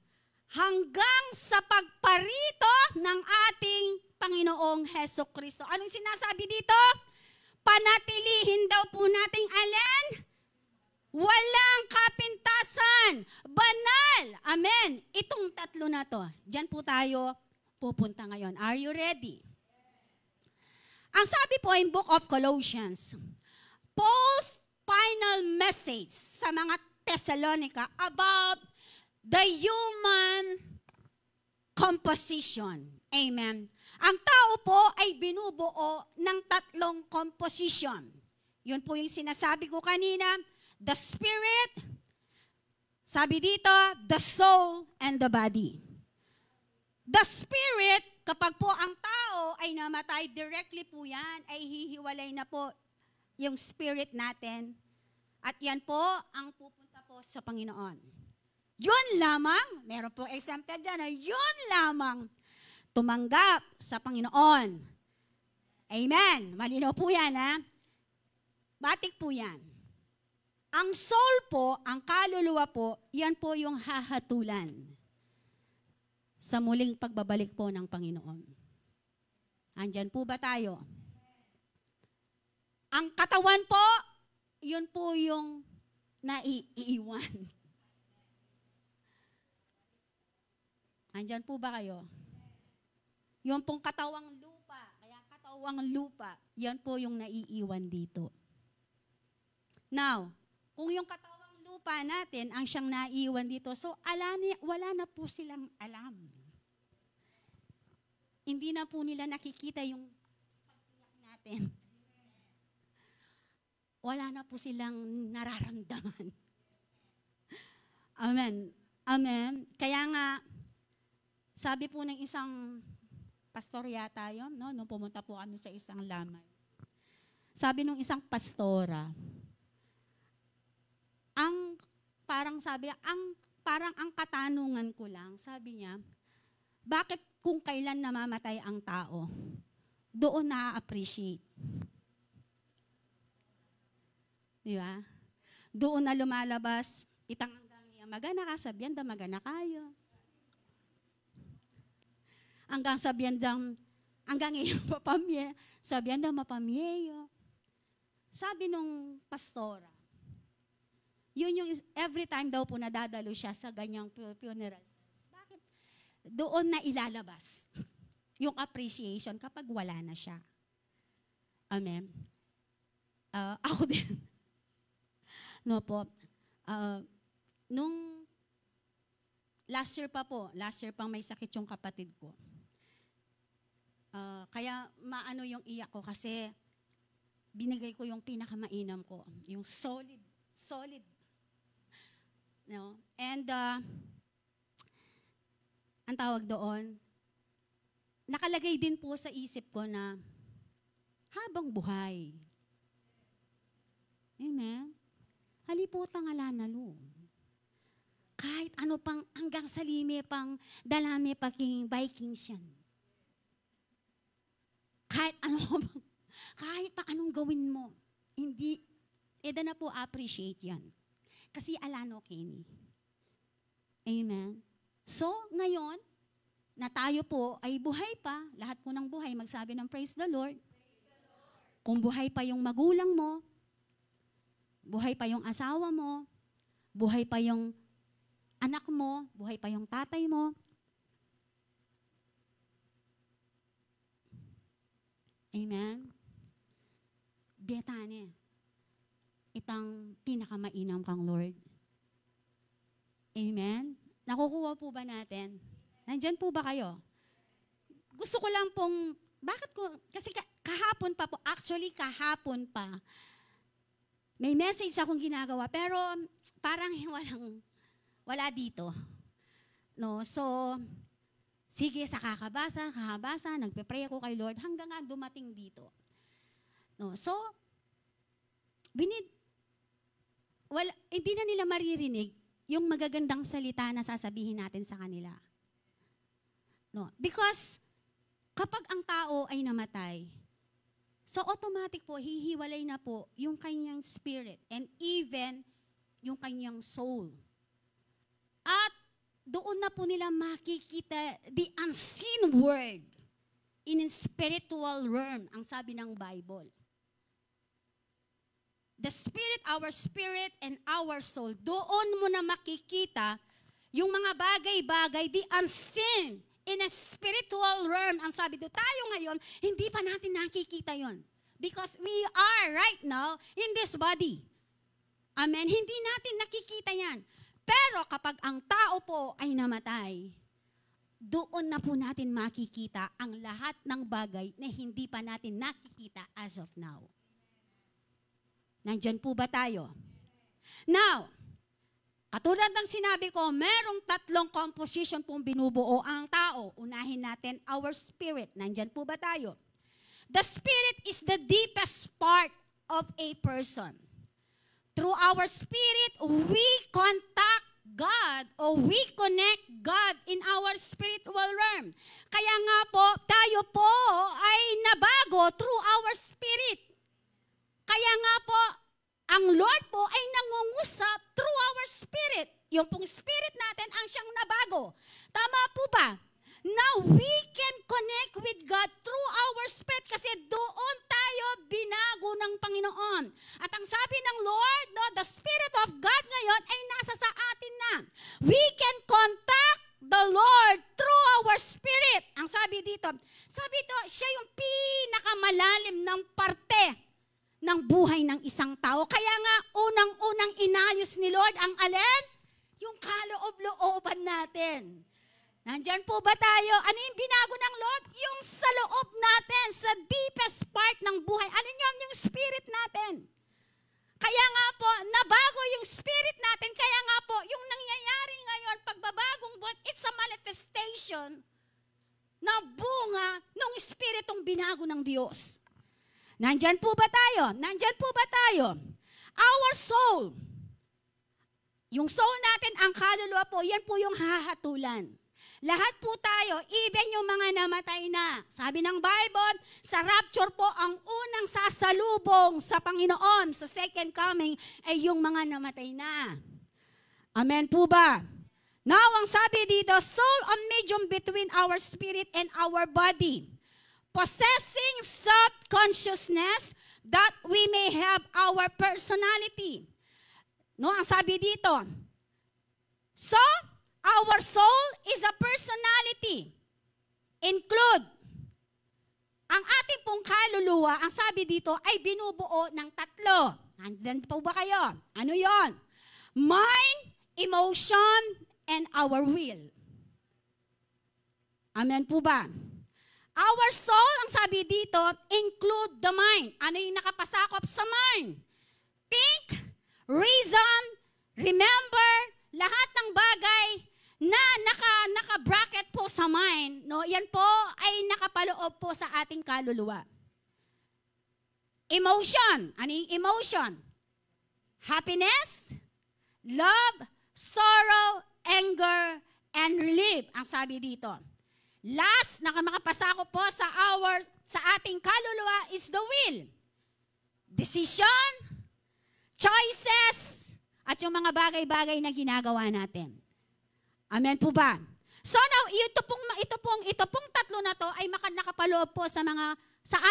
S4: hanggang sa pagparito ng ating Panginoong Hesukristo. Anong sinasabi dito? Panatilihin daw po nating alin? Walang kapintasan kautusan, banal. Amen. Itong tatlo na to. Diyan po tayo pupunta ngayon. Are you ready? Ang sabi po in Book of Colossians, Paul's final message sa mga Thessalonica about the human composition. Amen. Ang tao po ay binubuo ng tatlong composition. Yun po yung sinasabi ko kanina, the spirit, sabi dito, the soul, and the body. The spirit, kapag po ang tao ay namatay, directly po yan, ay hihiwalay na po yung spirit natin. At yan po ang pupunta po sa Panginoon. Yun lamang, meron po exempted dyan, yun lamang tumanggap sa Panginoon. Amen. Malinaw po yan, ha? Batik po yan. Ang soul po, ang kaluluwa po, yan po yung hahatulan sa muling pagbabalik po ng Panginoon. Andyan po ba tayo? Ang katawan po, yun po yung naiiwan. Andyan po ba kayo? Yun pong katawang lupa, kaya katawang lupa, yan po yung naiiwan dito. Now, kung yung katawang lupa natin ang siyang naiiwan dito, so wala na po silang alam. Hindi na po nila nakikita yung pagtiyak natin. Wala na po silang nararamdaman. Amen. Amen. Kaya nga, sabi po ng isang pastor yata yun, no? Nung pumunta po kami sa isang lamay. Sabi nung isang pastora, parang ang katanungan ko lang, sabi niya, bakit kung kailan namamatay ang tao, doon na-appreciate? Di ba? Doon na lumalabas, itang hanggang magana ka, sabihan da magana kayo. Hanggang sabihan dang, hanggang iyong mapamye, sabihan dang mapamyeyo. Sabi nung pastora, yun yung every time daw po nadadalo siya sa ganyang funeral. Bakit? Doon na ilalabas yung appreciation kapag wala na siya. Amen. Ako din. No po. Nung last year pang may sakit yung kapatid ko. Kaya maano yung iyak ko kasi binigay ko yung pinakamainam ko, yung solid. No? And ang tawag doon, nakalagay din po sa isip ko na habang buhay. Amen. Haliputang alanalo. Kahit ano pang hanggang sa lime pang dalami paking Vikings yan. Kahit pa anong gawin mo, hindi, eda na po appreciate yan. Kasi alano kini. Amen. So, ngayon, na tayo po ay buhay pa, lahat po ng buhay, magsabi ng praise the Lord. Kung buhay pa yung magulang mo, buhay pa yung asawa mo, buhay pa yung anak mo, buhay pa yung tatay mo, amen. Betane. Itang pinakamainam kang Lord. Amen. Nakukuha po ba natin? Nandyan po ba kayo? Gusto ko lang pong, kasi kahapon pa po, actually kahapon pa, may message akong ginagawa, pero parang wala dito. No, so, sige, sa kakabasa, nagpe-pray ako kay Lord hanggang nga dumating dito. No, so, hindi na nila maririnig yung magagandang salita na sasabihin natin sa kanila. No, because kapag ang tao ay namatay, so automatic po, hihiwalay na po yung kanyang spirit and even yung kanyang soul. At doon na po nila makikita the unseen word in spiritual realm, ang sabi ng Bible. the spirit, and our soul. Doon mo na makikita yung mga bagay-bagay, the unseen, in a spiritual realm. Ang sabi doon, tayo ngayon, hindi pa natin nakikita yon. Because we are right now in this body. Amen? Hindi natin nakikita yan. Pero kapag ang tao po ay namatay, doon na po natin makikita ang lahat ng bagay na hindi pa natin nakikita as of now. Nandyan po ba tayo? Now, katulad ng sinabi ko, merong 3 composition pong binubuo ang tao. Unahin natin our spirit. Nandyan po ba tayo? The spirit is the deepest part of a person. Through our spirit, we contact God or we connect God in our spiritual realm. Kaya nga po, tayo po ay nabago through our spirit. Kaya nga po, ang Lord po ay nangungusap through our spirit. Yung pong spirit natin ang siyang nabago. Tama po ba? Now, we can connect with God through our spirit kasi doon tayo binago ng Panginoon. At ang sabi ng Lord, no, the Spirit of God ngayon ay nasa sa atin na. We can contact the Lord through our spirit. Ang sabi dito, siya yung pinakamalalim ng parte ng buhay ng isang tao. Kaya nga, unang-unang inayos ni Lord ang alin? Yung kaloob-looban natin. Nandyan po ba tayo? Ano yung binago ng Lord? Yung sa loob natin, sa deepest part ng buhay. Ano yun? Yung spirit natin. Kaya nga po, nabago yung spirit natin. Kaya nga po, yung nangyayari ngayon, pagbabagong buwan, it's a manifestation na bunga ng spiritong binago ng Diyos. Nandyan po ba tayo? Nandyan po ba tayo? Our soul. Yung soul natin, ang kaluluwa po, yan po yung hahatulan. Lahat po tayo, even yung mga namatay na. Sabi ng Bible, sa rapture po, ang unang sasalubong sa Panginoon, sa second coming, ay yung mga namatay na. Amen po ba? Now, ang sabi dito, soul on medium between our spirit and our body, possessing self-consciousness that we may have our personality. No, ang sabi dito, so, our soul is a personality. Include. Ang ating pong kaluluwa, ang sabi dito, ay binubuo ng 3. Nandiyan po ba kayo? Ano yon? Mind, emotion, and our will. Amen po ba? Our soul, ang sabi dito, include the mind. Ano yung nakapasakop sa mind? Think, reason, remember, lahat ng bagay na naka-bracket po sa mind, no? Yan po ay nakapaloob po sa ating kaluluwa. Emotion. Ano yung emotion? Happiness, love, sorrow, anger, and relief. Ang sabi dito. Last, makapasakop po sa ating kaluluwa is the will. Decision, choices, at yung mga bagay-bagay na ginagawa natin. Amen po ba? So now, ito pong 3 na to ay nakapaloob po sa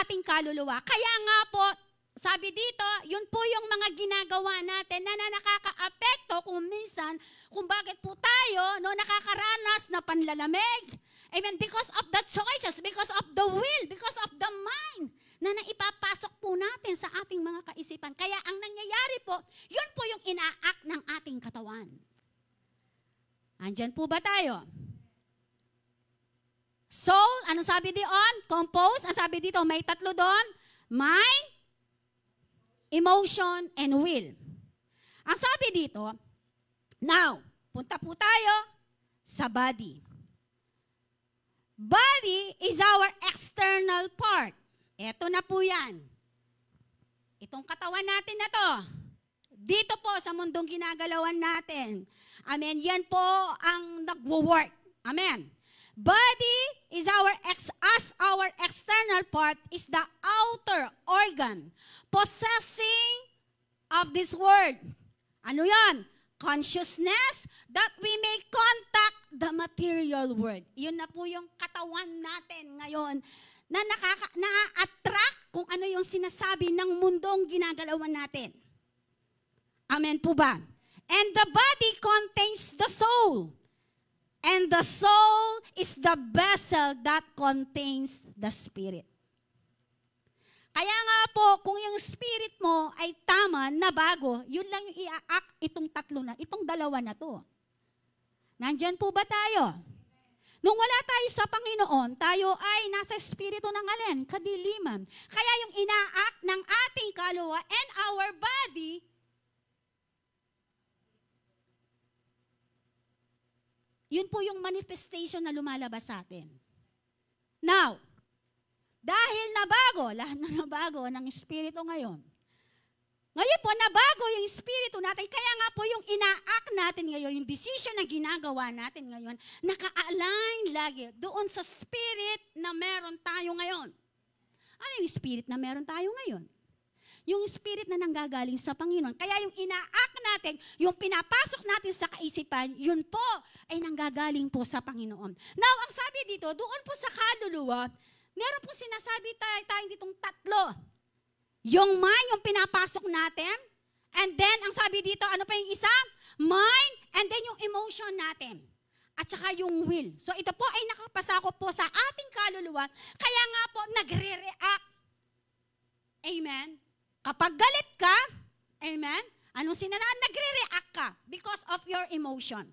S4: ating kaluluwa. Kaya nga po, sabi dito, yun po yung mga ginagawa natin na nakaka-apekto kung minsan, kung bakit po tayo nakakaranas na panlalamig. Amen. Because of the choices, because of the will, because of the mind na naipapasok po natin sa ating mga kaisipan. Kaya ang nangyayari po, yun po yung ina-act ng ating katawan. Andyan po ba tayo? Soul, ano sabi doon? Compose, ang sabi dito, may 3 doon. Mind, emotion, and will. Ang sabi dito, now, punta po tayo sa body. Body is our external part. Ito na po yan. Itong katawan natin na to. Dito po sa mundong ginagalawan natin. Amen. Yan po ang nagwo-work. Amen. Body is our external part is the outer organ possessing of this world. Ano yan? Consciousness that we may contact the material world. Yun na po yung katawan natin ngayon na na-attract kung ano yung sinasabi ng mundong ginagalawan natin. Amen po ba? And the body contains the soul. And the soul is the vessel that contains the spirit. Kaya nga po, kung yung spirit mo ay tama, na bago, yun lang yung i-act itong tatlo na, itong dalawa na to. Nandyan po ba tayo? Nung wala tayo sa Panginoon, tayo ay nasa espiritu ng alin? Kadiliman. Kaya yung ina-act ng ating kaluluwa and our body, yun po yung manifestation na lumalabas sa atin. Now, dahil nabago, lahat na nabago ng espiritu ngayon. Ngayon po, nabago yung espiritu natin. Kaya nga po yung ina-act natin ngayon, yung decision na ginagawa natin ngayon, naka-align lagi doon sa spirit na meron tayo ngayon. Ano yung spirit na meron tayo ngayon? Yung spirit na nanggagaling sa Panginoon. Kaya yung ina-act natin, yung pinapasok natin sa kaisipan, yun po ay nanggagaling po sa Panginoon. Now, ang sabi dito, doon po sa kaluluwa, meron po sinasabi tayo ditong tatlo. Yung mind, yung pinapasok natin. And then, ang sabi dito, ano pa yung isa? Mind, and then yung emotion natin. At saka yung will. So, ito po ay nakapasakop po sa ating kaluluwa. Kaya nga po, nagre-react. Amen? Kapag galit ka, amen? Anong sinanaan? Nagre-react ka because of your emotion.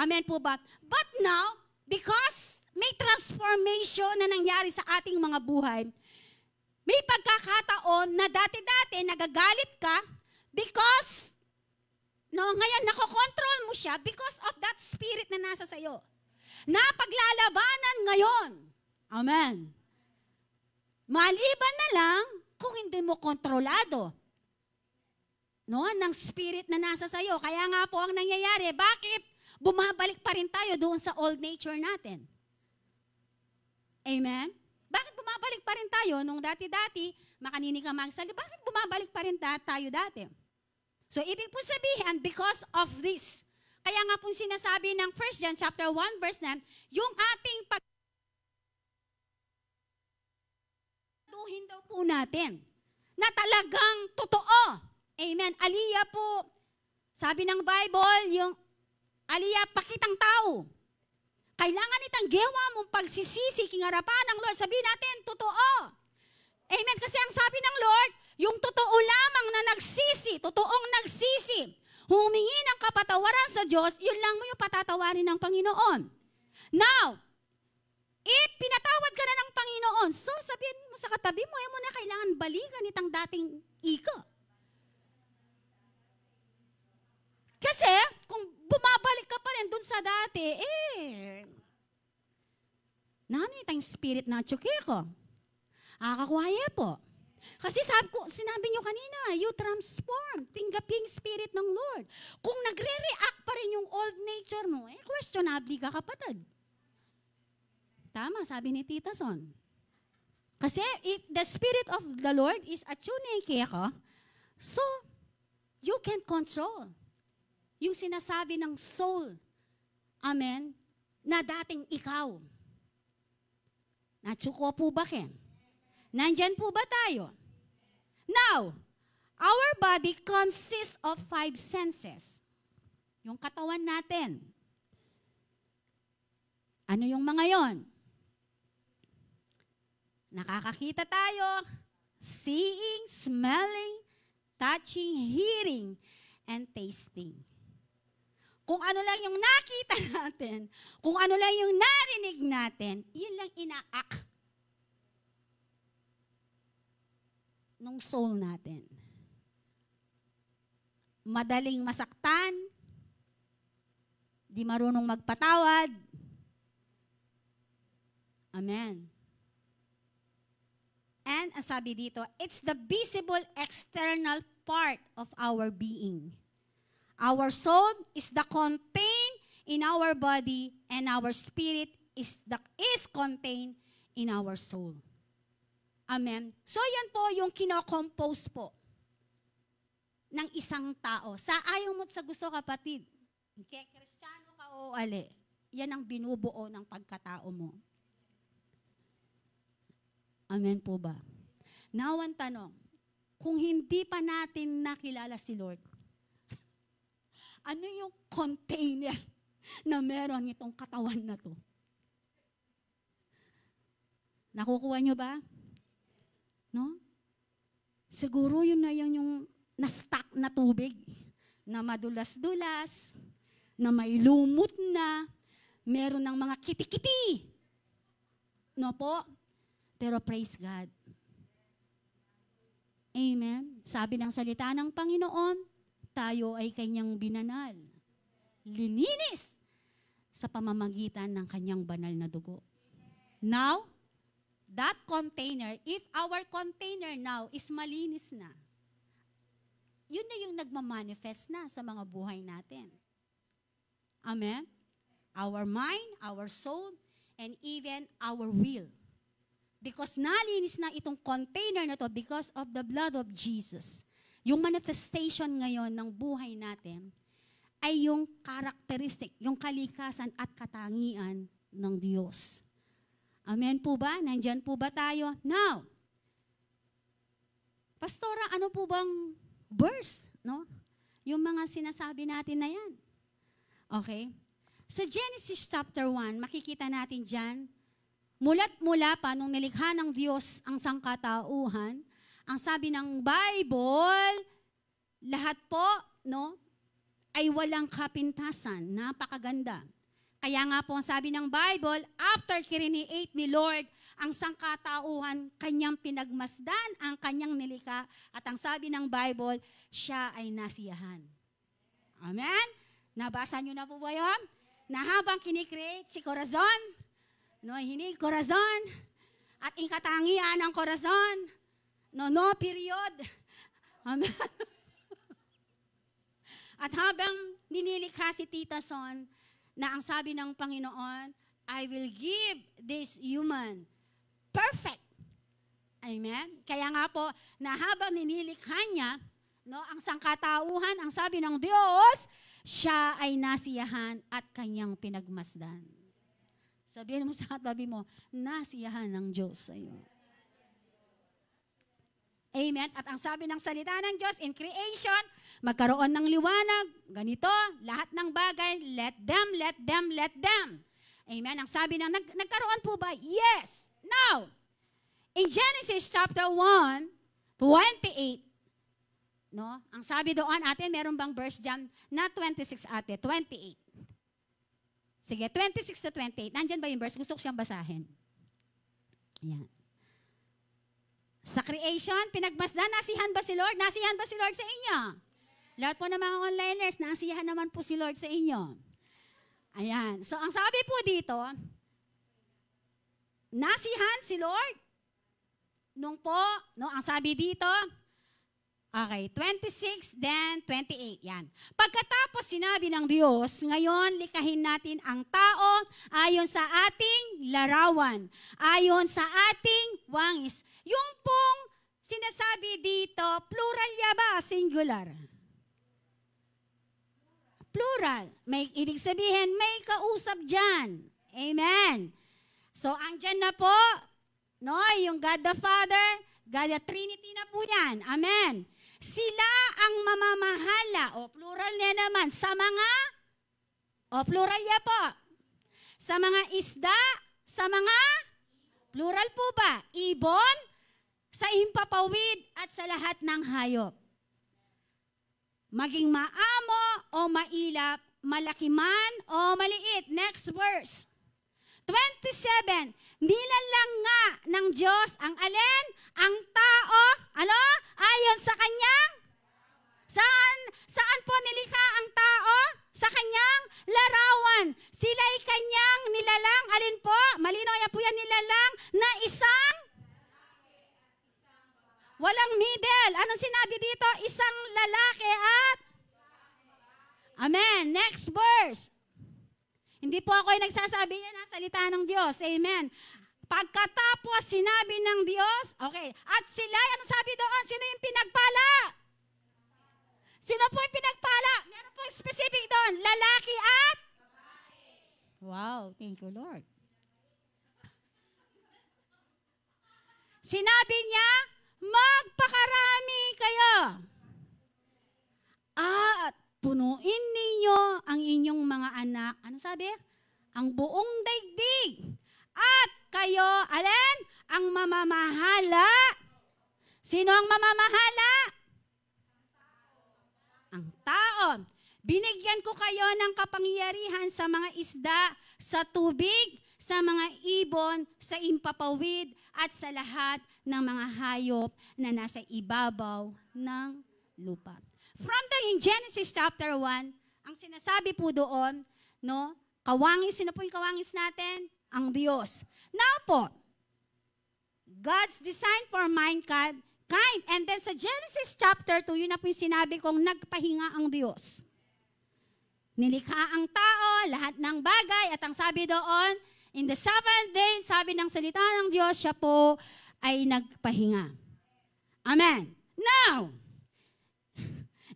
S4: Amen po ba? But now, because may transformation na nangyari sa ating mga buhay, may pagkakataon na dati-dati nagagalit ka because, ngayon nakokontrol mo siya because of that spirit na nasa sayo. Napaglalabanan ngayon. Amen. Maliban na lang kung hindi mo kontrolado ng spirit na nasa sayo. Kaya nga po ang nangyayari, bakit bumabalik pa rin tayo doon sa old nature natin? Amen? Bakit bumabalik pa rin tayo nung dati-dati, makaninig ka magsalita, bakit bumabalik pa rin tayo dati? So, ibig po sabihin, because of this. Kaya nga po sinasabi ng 1 John chapter 1 verse 9, yung ating pagduhin daw po natin, na talagang totoo. Amen. Aliyah po, sabi ng Bible, yung aliyah pakitang tao. Kailangan itang gewa mong pagsisisi kingarapan ng Lord. Sabihin natin, totoo. Amen. Kasi ang sabi ng Lord, yung totoo lamang na nagsisi, totoong nagsisi, humingi ng kapatawaran sa Diyos, yun lang mo yung patatawarin ng Panginoon. Now, if pinatawad ka na ng Panginoon, so sabihin mo sa katabi mo, mo na kailangan balikan itang dating ika. Kasi, kung bumabalik ka pa rin dun sa dati, nani tayong spirit na tsuki ko? Akakwaya po. Kasi sinabi nyo kanina, you transform. Tinggapin spirit ng Lord. Kung nagre-react pa rin yung old nature mo, questionable ka kapatid. Tama, sabi ni Tita Son. Kasi if the spirit of the Lord is attuned kaya ka, so you can control yung sinasabi ng soul. Amen? Na dating ikaw. Natsuko po ba, Ken? Nandyan po ba tayo? Now, our body consists of 5 senses. Yung katawan natin. Ano yung mga yon? Nakakakita tayo, seeing, smelling, touching, hearing, and tasting. Kung ano lang yung nakita natin, kung ano lang yung narinig natin, yun lang ina-act nung soul natin. Madaling masaktan, di marunong magpatawad. Amen. And ang sabi dito, it's the visible external part of our being. Our soul is the contained in our body and our spirit is contained in our soul. Amen. So yan po yung kinocompose po ng isang tao. Sa ayaw mo sa gusto kapatid, kaya Kristiyano ka o ali, yan ang binubuo ng pagkatao mo. Amen po ba? Now ang tanong, kung hindi pa natin nakilala si Lord, ano yung container na meron itong katawan na to? Nakukuha nyo ba? No? Siguro yun na yung na-stuck na tubig, na madulas-dulas, na may lumot na, meron ng mga kiti-kiti. No po? Pero praise God. Amen. Sabi ng salita ng Panginoon, tayo ay kanyang binanal, lininis sa pamamagitan ng kanyang banal na dugo. Now, that container, if our container now is malinis na, yun na yung nagmamanifest na sa mga buhay natin. Amen? Our mind, our soul, and even our will. Because nalinis na itong container na to because of the blood of Jesus. Yung manifestation ngayon ng buhay natin ay yung characteristic, yung kalikasan at katangian ng Diyos. Amen po ba? Nandyan po ba tayo? Now, Pastora, ano po bang verse? No? Yung mga sinasabi natin na yan. Okay? Sa Genesis chapter 1, makikita natin dyan, mula pa nung nilikha ng Diyos ang sangkatauhan, ang sabi ng Bible, lahat po, no, ay walang kapintasan. Napakaganda. Kaya nga po ang sabi ng Bible, after create ni Lord ang sangkatauhan, kanyang pinagmasdan ang kanyang nilikha, at ang sabi ng Bible, siya ay nasiyahan. Amen? Nabasa nyo na po ba yun? Na habang kinikreate si Corazon, no, hinig Corazon, at ingkatangian ng Corazon, no period. Amen. At habang ninilikha si Tita Son, na ang sabi ng Panginoon, I will give this human perfect. Amen? Kaya nga po, na habang ninilikha niya, no, ang sangkatauhan, ang sabi ng Diyos, siya ay nasiyahan at kanyang pinagmasdan. Sabihin mo sa katabi mo, nasiyahan ng Diyos sa iyo. Amen? At ang sabi ng salita ng Diyos, in creation, magkaroon ng liwanag, ganito, lahat ng bagay, let them. Amen? Ang sabi ng, nagkaroon po ba? Yes. Now, in Genesis chapter 1, 28, no? Ang sabi doon, ate, meron bang verse dyan? Not 26, ate, 28. Sige, 26 to 28. Nandyan ba yung verse? Gusto ko siyang basahin. Ayan. Sa creation, pinagmasdan, nasiyahan ba si Lord? Nasiyahan ba si Lord sa inyo? Lahat po ng mga onliners, nasiyahan naman po si Lord sa inyo. Ayan. So, ang sabi po dito, nasiyahan si Lord. Nung po, no, ang sabi dito, okay, 26, then 28. Yan. Pagkatapos sinabi ng Diyos, ngayon likahin natin ang tao ayon sa ating larawan, ayon sa ating wangis. Yung pong sinasabi dito, plural ya ba? Singular? Plural. May ibig sabihin, may kausap dyan. Amen. So, andyan na po, no, yung God the Father, God the Trinity na po yan. Amen. Sila ang mamamahala, o plural niya naman, sa mga, o plural niya po, sa mga isda, sa mga, plural po ba, ibon, sa himpapawid, at sa lahat ng hayop. Maging maamo o mailap, malaki man o maliit. Next verse. 27, nilalang nga ng Diyos ang alin? Ang tao, ano? Ayon sa kanyang? Saan po nilikha ang tao? Sa kanyang larawan. Sila'y kanyang nilalang, alin po? Malinaw yan po yan, nilalang na isang? Walang middle. Anong sinabi dito? Isang lalaki at? Amen. Next verse. Hindi po ako yung nagsasabi yan, ha? Salita ng Diyos. Amen. Pagkatapos sinabi ng Diyos, okay, at sila, ano sabi doon? Sino yung pinagpala? Sino po yung pinagpala? Meron po yung specific doon. Lalaki at? Wow, thank you, Lord. Sinabi niya, magpakarami kayo. At punuin ninyo ang inyong mga anak. Ano sabi? Ang buong daigdig. At kayo, alin? Ang mamamahala. Sino ang mamamahala? Ang tao. Binigyan ko kayo ng kapangyarihan sa mga isda, sa tubig, sa mga ibon, sa impapawid, at sa lahat ng mga hayop na nasa ibabaw ng lupa. From in Genesis chapter 1, ang sinasabi po doon, no, kawangis, sino po yung kawangis natin? Ang Diyos. Now po, God's design for mankind, and then sa Genesis chapter 2, yun na po yung sinabi kong nagpahinga ang Diyos. Nilikha ang tao, lahat ng bagay, at ang sabi doon, in the seventh day, sabi ng salita ng Diyos, siya po ay nagpahinga. Amen. Now,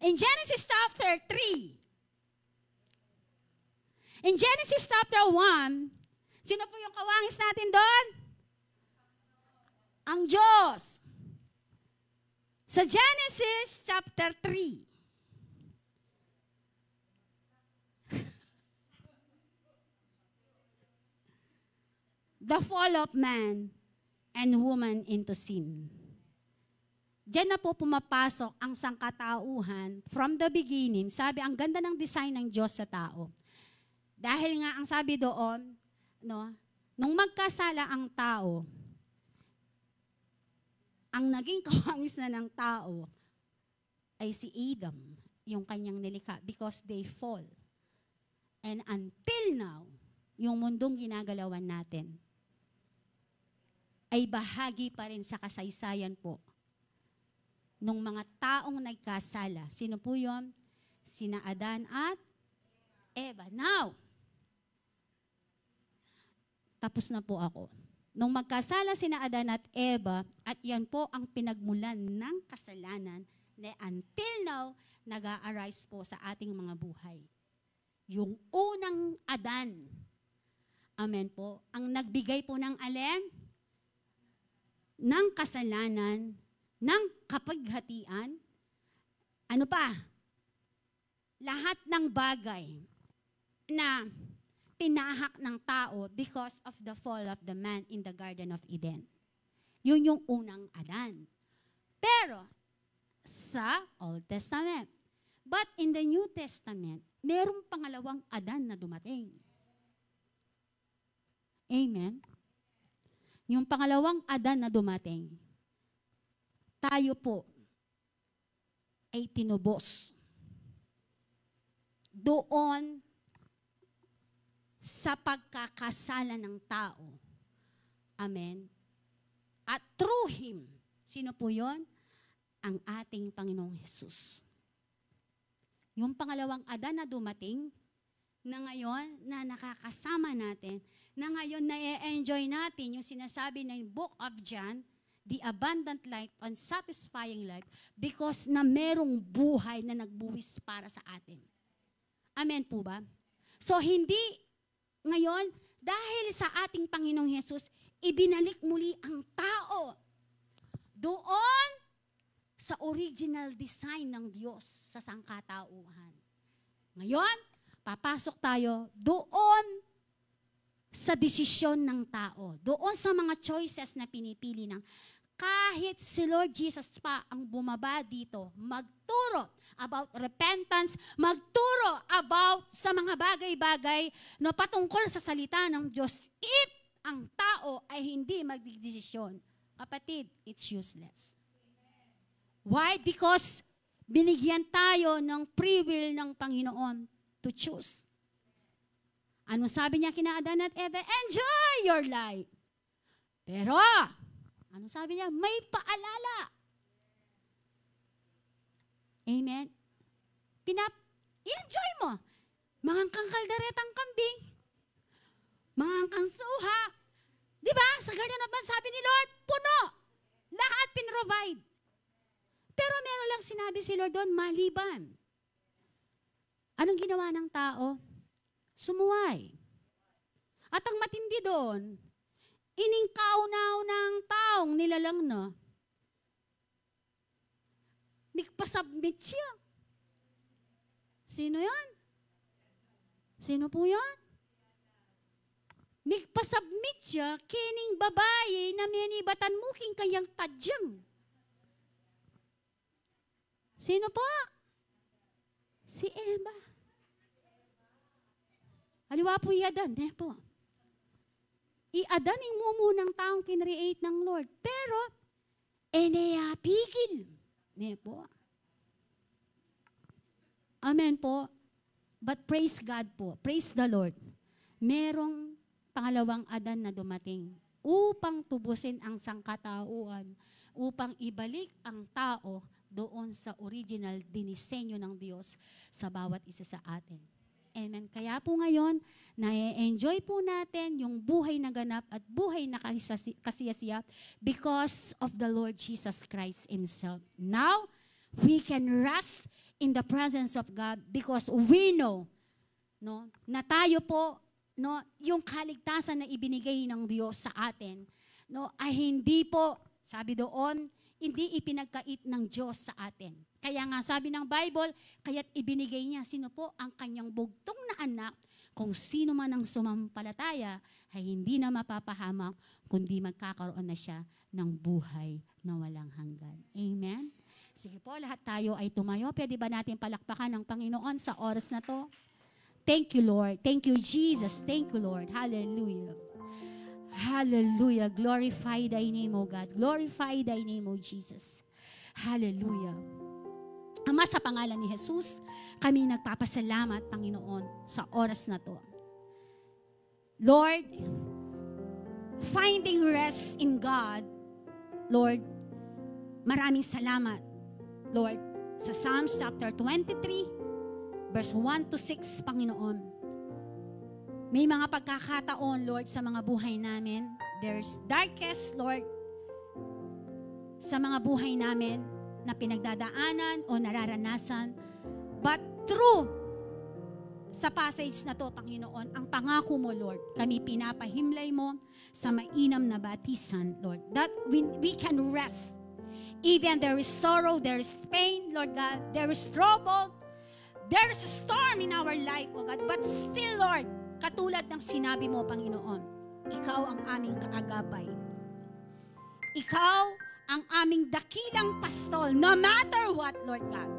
S4: in Genesis chapter 3, in Genesis chapter 1, sino po yung kawangis natin doon? Ang Diyos. Sa Genesis chapter 3, the fall of man and woman into sin. Diyan na po pumapasok ang sangkatauhan from the beginning. Sabi, ang ganda ng design ng Diyos sa tao. Dahil nga, ang sabi doon, no, nung magkasala ang tao, ang naging kawangis na ng tao ay si Adam, yung kanyang nilikha, because they fall. And until now, yung mundong ginagalawan natin, ay bahagi pa rin sa kasaysayan po nung mga taong nagkasala. Sino po yun? Sina Adan at Eva. Now, tapos na po ako. Nung magkasala sina Adan at Eva, at yan po ang pinagmulan ng kasalanan na until now, nag-a-arise po sa ating mga buhay. Yung unang Adan, amen po, ang nagbigay po ng alin? Ng kasalanan, ng kapaghatian, ano pa? Lahat ng bagay na tinahak ng tao because of the fall of the man in the Garden of Eden. Yun yung unang Adan. Pero, sa Old Testament. But in the New Testament, merong pangalawang Adan na dumating. Amen? Yung pangalawang Adan na dumating, tayo po ay tinubos. Doon sa pagkakasala ng tao. Amen. At through Him, sino po yon? Ang ating Panginoong Hesus. Yung pangalawang Adan na dumating, na ngayon, na nakakasama natin, na ngayon na-enjoy natin yung sinasabi ng Book of John, the abundant life, unsatisfying life, because na merong buhay na nagbuwis para sa atin. Amen po ba? So hindi ngayon, dahil sa ating Panginoong Hesus, ibinalik muli ang tao doon sa original design ng Diyos sa sangkatauhan. Ngayon, papasok tayo doon sa desisyon ng tao, doon sa mga choices na pinipili ng kahit si Lord Jesus pa ang bumaba dito, magturo about repentance, magturo about sa mga bagay-bagay na patungkol sa salita ng Diyos. If ang tao ay hindi magdidesisyon, kapatid, it's useless. Why? Because binigyan tayo ng free will ng Panginoon to choose. Ano sabi niya kina Adan at Eva? Enjoy your life. Pero, ano sabi niya? May paalala. Amen? I-enjoy mo. Mangangkang kalderetang kambing. Mangangkang suha. Di ba? Sa Garden of Man, sabi ni Lord, puno. Lahat pinrovide. Pero meron lang sinabi si Lord doon, maliban. Anong ginawa ng tao? Sumuway. At ang matindi doon, iningkaw-naw ng taong nilalang na Nagpasubmit siya. Sino yan? Sino po yan? Nagpasubmit siya kining babae na minibatan mo king kanyang tadyang. Sino po? Si Eva. Aliwa po i-Adan, po. I-Adaning mo munang taong kinreate ng Lord. Pero, pigil. Po. Amen po. But praise God po. Praise the Lord. Merong pangalawang Adan na dumating upang tubusin ang sangkatauhan, upang ibalik ang tao doon sa original dinisenyo ng Diyos sa bawat isa sa atin. Amen. Kaya po ngayon, na-enjoy po natin yung buhay na ganap at buhay na kasiyasiya because of the Lord Jesus Christ Himself. Now, we can rest in the presence of God because we know na tayo po, yung kaligtasan na ibinigay ng Diyos sa atin, ay hindi po, sabi doon, hindi ipinagkait ng Diyos sa atin. Kaya nga sabi ng Bible, kaya't ibinigay niya, sino po ang kanyang bugtong na anak, kung sino man ang sumampalataya, ay hindi na mapapahamak, kundi magkakaroon na siya ng buhay na walang hanggan. Amen? Sige po, lahat tayo ay tumayo. Pwede ba natin palakpakan ng Panginoon sa oras na to? Thank you, Lord. Thank you, Jesus. Thank you, Lord. Hallelujah. Hallelujah. Glorify thy name, O God. Glorify thy name, O Jesus. Hallelujah. Ama, sa pangalan ni Jesus, kami nagpapasalamat, Panginoon, sa oras na to. Lord, finding rest in God, Lord, maraming salamat, Lord, sa Psalms chapter 23, verse 1 to 6, Panginoon. May mga pagkakataon, Lord, sa mga buhay namin. There's darkest, Lord, sa mga buhay namin na pinagdadaanan o nararanasan. But through sa passage na to, Panginoon, ang pangako mo, Lord, kami pinapahimlay mo sa mainam na batisan, Lord, that we can rest. Even there is sorrow, there is pain, Lord God, there is trouble, there is a storm in our life, oh God, but still, Lord, katulad ng sinabi mo, Panginoon, ikaw ang aming kaagapay. Ikaw ang aming dakilang pastol, no matter what, Lord God.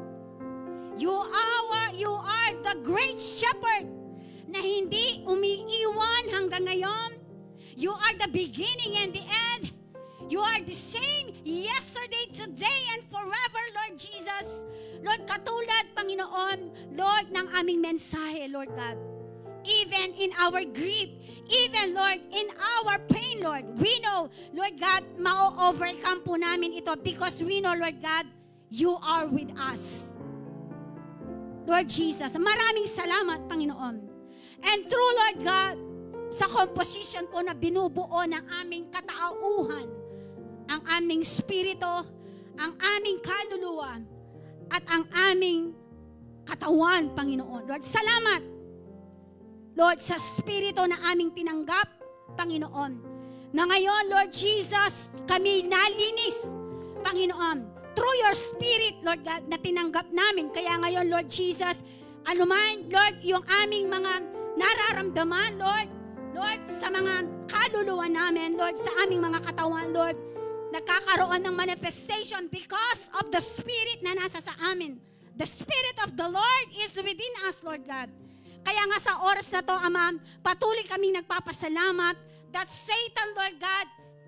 S4: You are the great shepherd na hindi umiiwan hanggang ngayon. You are the beginning and the end. You are the same yesterday, today, and forever, Lord Jesus. Lord, katulad, Panginoon, Lord, ng aming mensahe, Lord God. Even in our grief, even, Lord, in our pain, Lord, we know, Lord God, ma-overcome po namin ito because we know, Lord God, you are with us. Lord Jesus, maraming salamat, Panginoon. And through, Lord God, sa composition po na binubuo ng aming katauhan, ang aming spirito, ang aming kaluluwa, at ang aming katawan, Panginoon. Lord, salamat, Lord, sa spirito na aming tinanggap, Panginoon, na ngayon, Lord Jesus, kami nalinis, Panginoon, through your spirit, Lord God, na tinanggap namin. Kaya ngayon, Lord Jesus, anuman, Lord, yung aming mga nararamdaman, Lord, sa mga kaluluwa namin, Lord, sa aming mga katawan, Lord, nagkakaroon ng manifestation because of the spirit na nasa sa amin. The spirit of the Lord is within us, Lord God. Kaya nga sa oras na to, Ama, patuloy kaming nagpapasalamat that Satan, Lord God,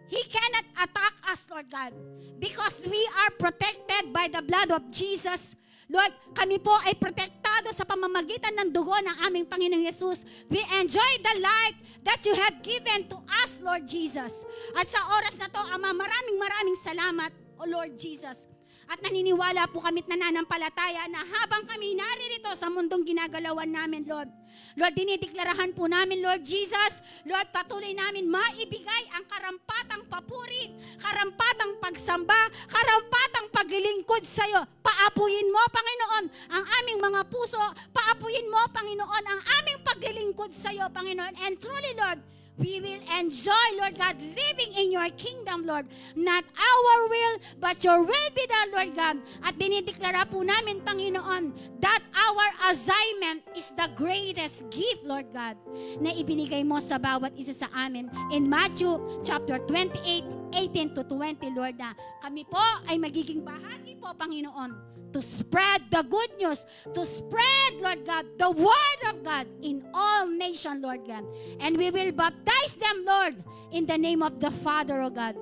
S4: he cannot attack us, Lord God, because we are protected by the blood of Jesus. Lord, kami po ay protektado sa pamamagitan ng dugo ng aming Panginoong Yesus. We enjoy the life that you have given to us, Lord Jesus. At sa oras na to, Ama, maraming salamat, O Lord Jesus. At naniniwala po kami't nananampalataya na habang kami naririto sa mundong ginagalawan namin, Lord. Lord, dinideklarahan po namin, Lord Jesus, Lord, patuloy namin maibigay ang karampatang papuri, karampatang pagsamba, karampatang paglilingkod sa iyo. Paapuyin mo, Panginoon, ang aming mga puso. Paapuyin mo, Panginoon, ang aming paglilingkod sa iyo, Panginoon. And truly, Lord, we will enjoy, Lord God, living in your kingdom, Lord. Not our will, but your will be done, Lord God. At dinideklara po namin, Panginoon, that our assignment is the greatest gift, Lord God, na ibinigay mo sa bawat isa sa amin. In Matthew chapter 28, 18 to 20, Lord, na kami po ay magiging bahagi po, Panginoon, to spread the good news, to spread, Lord God, the word of God in all nations, Lord God. And we will baptize them, Lord, in the name of the Father, O God.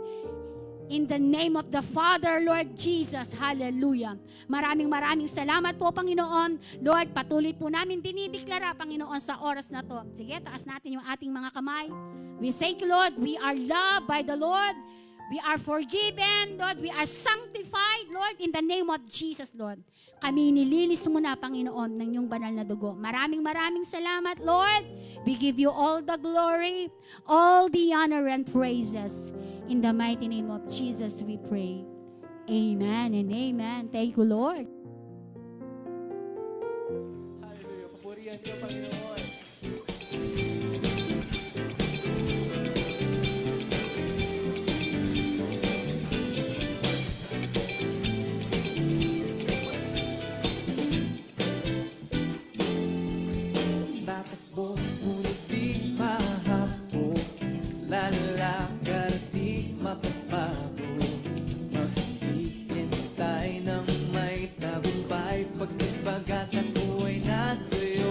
S4: In the name of the Father, Lord Jesus. Hallelujah. Maraming salamat po, Panginoon. Lord, patuloy po namin dinideklara, Panginoon, sa oras na to. Sige, taas natin yung ating mga kamay. We thank you, Lord. We are loved by the Lord. We are forgiven, Lord. We are sanctified, Lord, in the name of Jesus, Lord. Kami nililis mo na, Panginoon, ng iyong banal na dugo. Maraming salamat, Lord. We give you all the glory, all the honor and praises. In the mighty name of Jesus, we pray. Amen and amen. Thank you, Lord.
S5: Hallelujah. Papurihan niyo, Panginoon. Tatakbo, ngunit di mahapo. Lalakad at di mapapago. Maghihintay ng may tagumpay. Pag pag-asa ko ay nasa iyo.